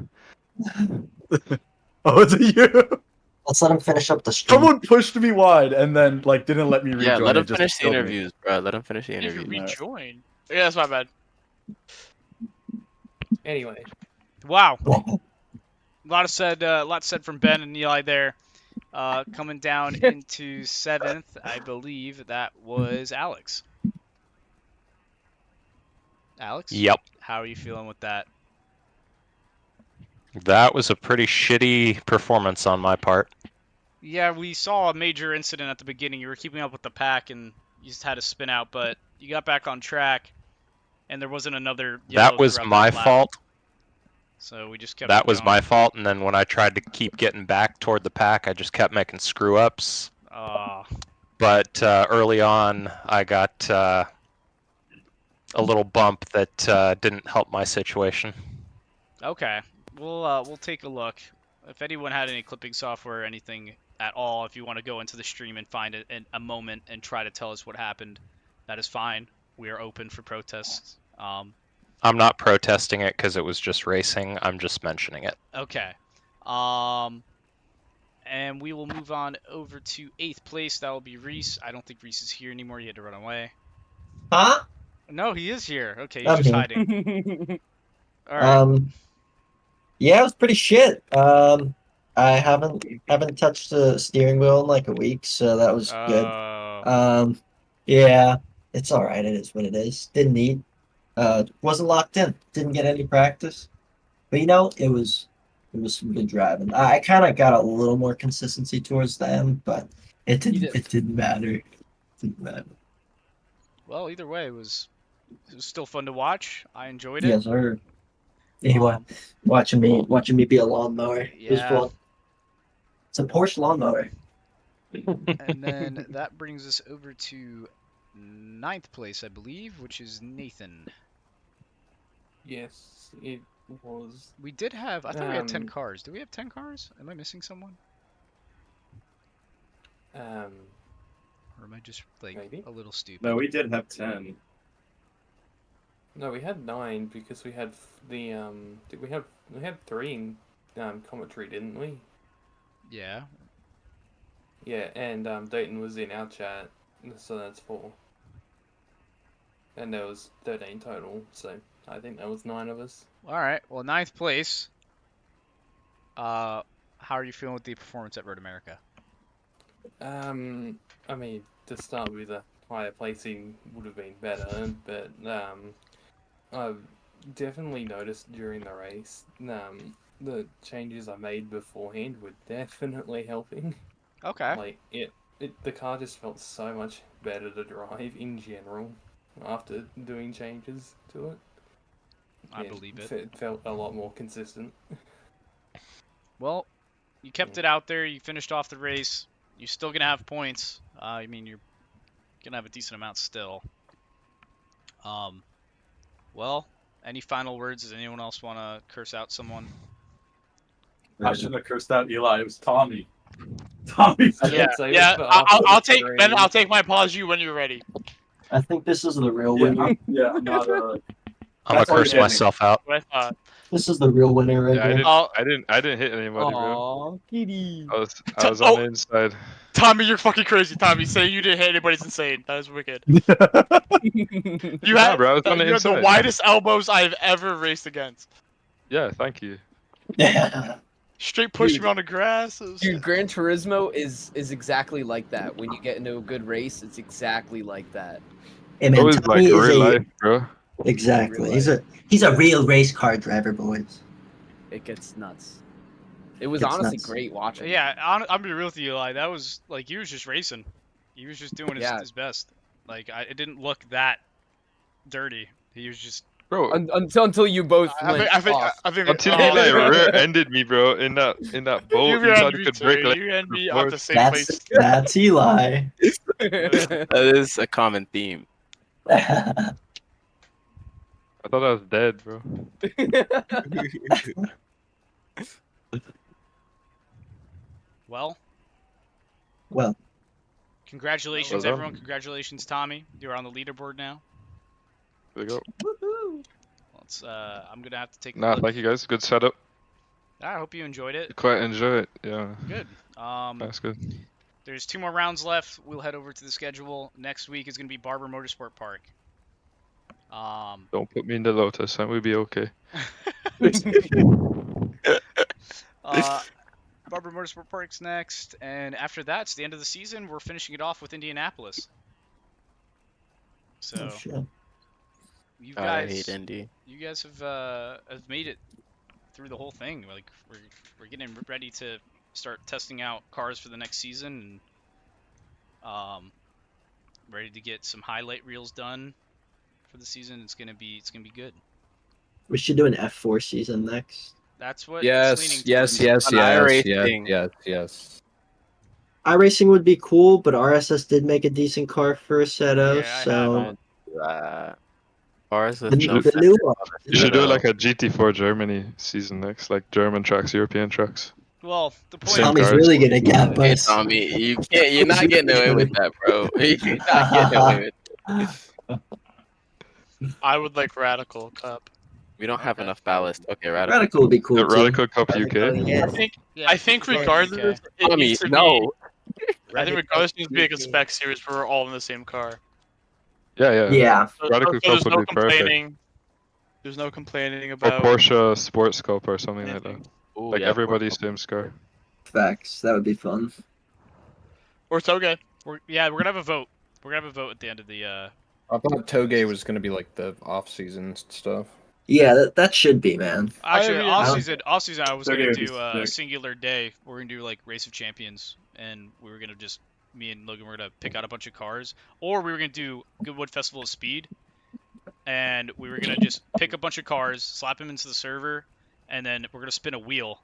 D: Oh, it's you.
L: Let's let him finish up the stream.
D: Someone pushed me wide and then like didn't let me rejoin.
I: Yeah, let
D: it
I: him
D: just
I: finish the
D: killed me.
I: interviews, bro. Let him finish the
C: you. If you
I: interviews.
C: rejoin. Yeah, that's my bad.
F: Anyway,
B: wow. A lot said from Ben and Eli there. Coming down into 7th, I believe that was Alex. Alex?
G: Yep.
B: How are you feeling with that?
G: That was a pretty shitty performance on my part.
B: Yeah, we saw a major incident at the beginning. You were keeping up with the pack and you just had to spin out, but you got back on track and there wasn't another yellow
G: That was
B: throughout
G: my
B: the lap.
G: fault.
B: So we just kept
G: That
B: it
G: was
B: going.
G: my fault, and then when I tried to keep getting back toward the pack, I just kept making screw-ups. But early on, I got a little bump that didn't help my situation.
B: Okay. We'll take a look. If anyone had any clipping software or anything at all, if you want to go into the stream and find a moment and try to tell us what happened, that is fine. We are open for protests.
G: I'm not protesting it because it was just racing. I'm just mentioning it.
B: Okay. And we will move on over to 8th place. That will be Reese. I don't think Reese is here anymore. He had to run away.
L: Huh?
B: No, he is here. Okay, he's
L: I'm
B: just
L: here.
B: hiding. All right.
L: Yeah, it was pretty shit. I haven't touched the steering wheel in like a week, so that was good. Yeah, it's all right. It is what it is. Didn't eat. Wasn't locked in. Didn't get any practice. But it was some good driving. I kind of got a little more consistency towards the end, but it didn't matter. It didn't matter.
B: Well, either way, it was still fun to watch. I enjoyed it.
L: Yes, sir. Anyway, watching me be a lawnmower. It was
B: Yeah.
L: fun. It's a Porsche lawnmower.
B: And then that brings us over to 9th place, I believe, which is Nathan.
F: yes, it was.
B: We did have, I thought we had 10 cars. Do we have 10 cars? Am I missing someone? Or am I just like
F: Maybe.
B: a little stupid?
D: No, we did have 10.
F: No, we had 9 because we had the we had 3 in commentary, didn't we?
B: Yeah.
F: Yeah, and Dayton was in our chat, so that's 4. And there was 13 total, so I think that was 9 of us.
B: All right. Well, 9th place. How are you feeling with the performance at Road America?
F: I mean, to start with, a higher placing would have been better, but I've definitely noticed during the race, the changes I made beforehand were definitely helping.
B: Okay.
F: Like the car just felt so much better to drive in general after doing changes to it.
B: I believe it.
F: It felt a lot more consistent.
B: Well, you kept it out there. You finished off the race. You're still gonna have points. I mean, you're gonna have a decent amount still. Well, any final words? Does anyone else want to curse out someone?
D: I shouldn't have cursed out Eli. It was Tommy. Tommy.
C: Yeah. I'll take Ben. I'll take my apology when you're ready.
L: I think this is the real
D: Yeah,
L: winner.
D: I'm not.
G: I'm gonna
D: That's all
G: curse
D: you're getting.
G: myself out.
C: What I thought.
L: This is the real winner right
M: Yeah, I
L: here.
M: didn't.
C: Oh.
M: I didn't hit anybody, bro.
H: Aw, kitty.
M: I was on the inside.
C: Tommy, you're fucking crazy. Tommy, saying you didn't hit anybody's insane. That is wicked. You
M: Nah,
C: had,
M: bro, I was on the
C: you had the
M: inside.
C: widest elbows I've ever raced against.
M: Yeah, thank you.
C: Straight pushing me on the grass. It was-
H: Dude, Gran Turismo is exactly like that. When you get into a good race, it's exactly like that.
L: Hey
M: It
L: man,
M: was like
L: Tommy is
M: real
L: a
M: life, bro.
L: exactly.
H: Real
L: He's a real race car driver, boys.
H: It gets nuts. It was
L: Gets
H: honestly
L: nuts.
H: great watching.
B: Yeah, I'm gonna be real with you, Eli. That was like he was just racing. He was just doing
H: Yeah.
B: his best. Like it didn't look that dirty. He was just.
M: Bro,
H: Until you both went
C: I think
H: off.
M: until he like rear-ended me, bro, in that boat.
C: You
M: He thought
C: and
M: he
C: me
M: could
C: too.
M: break like
C: You and me
M: before.
C: at the same place.
L: That's Eli.
I: That is a common theme.
M: I thought I was dead, bro.
B: Well,
L: Well,
B: congratulations,
M: Well done.
B: everyone. Congratulations, Tommy. You're on the leaderboard now.
M: There you go.
B: Let's. I'm gonna have to take a
M: Nah,
B: look.
M: thank you guys. Good setup.
B: I hope you enjoyed it.
M: Quite enjoy it. Yeah.
B: Good.
M: That's good.
B: There's 2 more rounds left. We'll head over to the schedule. Next week is gonna be Barber Motorsport Park.
M: Don't put me in the Lotus, and we'll be okay.
B: Barber Motorsport Park's next, and after that, it's the end of the season. We're finishing it off with Indianapolis. So,
L: oh, shit.
B: you
I: I
B: guys,
I: hate Indy.
B: you guys have made it through the whole thing. Like we're getting ready to start testing out cars for the next season, and ready to get some highlight reels done for the season. It's gonna be good.
L: We should do an F4 season next.
B: That's what.
K: Yes,
B: it's leaning
K: yes,
B: towards.
K: yes,
I: An
K: yes,
I: iRacing.
K: yes.
L: iRacing would be cool, but RSS did make a decent car for Assetto,
B: Yeah, I
L: so
I: Ours
L: the,
I: with no
L: the new one.
M: You should do
I: No.
M: like a GT4 Germany season next, like German tracks, European tracks.
B: Well, the point.
M: Same
L: Tommy's
M: cars.
L: really gonna gap
I: Hey
L: us.
I: Tommy, you can't. You're not getting away with that, bro. You're not getting away with.
C: I would like Radical Cup.
I: We don't have enough ballast. Okay, Radical.
L: Radical would be cool
M: The
L: too.
M: Radical Cup
L: Radical,
M: UK.
L: yeah.
C: I think regardless, it
I: Tommy,
C: needs to
I: no.
C: I think regardless, it needs to be like a spec series where we're all in the same car.
M: Yeah.
L: Yeah.
M: Radical
C: there's
M: Cup
C: no
M: would be perfect.
C: complaining. There's no complaining
M: Or
C: about.
M: Porsche Sports Cup or something like that.
I: Ooh,
M: Like
I: yeah,
M: everybody's same scar.
L: Facts. That would be fun.
C: Or Toge.
B: We're gonna have a vote. We're gonna have a vote at the end of the.
K: I thought Toge was gonna be like the off-season stuff.
L: Yeah, that should be, man.
B: Actually,
C: mean,
B: off season, I was
D: They're
B: gonna
D: gonna be
B: do a
D: sick.
B: singular day. We're gonna do like Race of Champions, and we were gonna just me and Logan were gonna pick out a bunch of cars, or we were gonna do Goodwood Festival of Speed, and we were gonna just pick a bunch of cars, slap them into the server, and then we're gonna spin a wheel,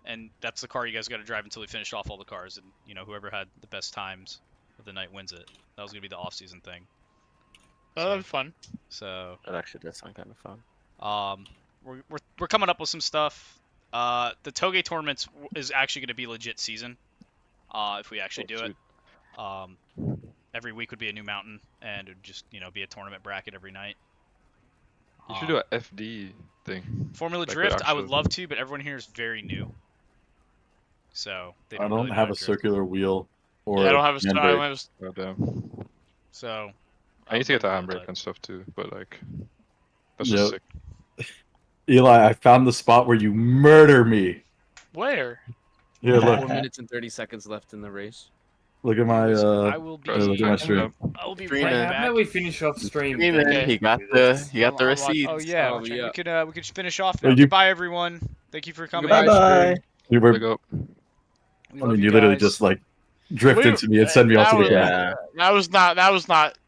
B: and that's the car you guys got to drive until we finish off all the cars, and whoever had the best times of the night wins it. That was gonna be the off season thing.
C: Oh, that'd be fun.
B: So
I: That actually does sound kind of fun.
B: we're coming up with some stuff. The Toge tournaments is actually going to be legit season. If we actually do it. Every week would be a new mountain, and it would just be a tournament bracket every night.
M: You should do a FD thing.
B: Formula
M: like with
B: Drift. I would
M: actual-
B: love to, but everyone here is very new. So they
D: I
B: don't
D: don't
B: really know
D: have
B: how
D: a
B: to drift.
D: circular wheel or
C: Yeah, I don't have a.
D: handbrake.
C: I don't have a
M: Oh, damn.
B: So
M: I need to get the
B: would love
M: handbrake
B: that.
M: and stuff too, but like, that's just
D: Yep.
M: sick.
D: Eli, I found the spot where you murder me.
C: Where?
D: Here, look.
H: 4 minutes and 30 seconds left in the race.
D: Look at my
B: I will be.
D: look at my stream.
B: I will be
I: Stream
B: right
I: it.
F: How
B: back.
F: about we finish off stream?
I: Hey, man,
C: Okay.
I: he got the receipts.
B: Oh yeah,
H: Oh,
B: we
H: yeah.
B: could finish off
D: Oh,
B: now.
D: you-
B: Goodbye, everyone. Thank you for coming.
L: Bye bye.
D: You were,
M: Like, oh,
B: We
D: I
B: love
D: mean, you literally
B: guys.
D: just like drift
C: We-
D: into me and send me off to the
C: that
D: ground.
I: Yeah.
C: That was not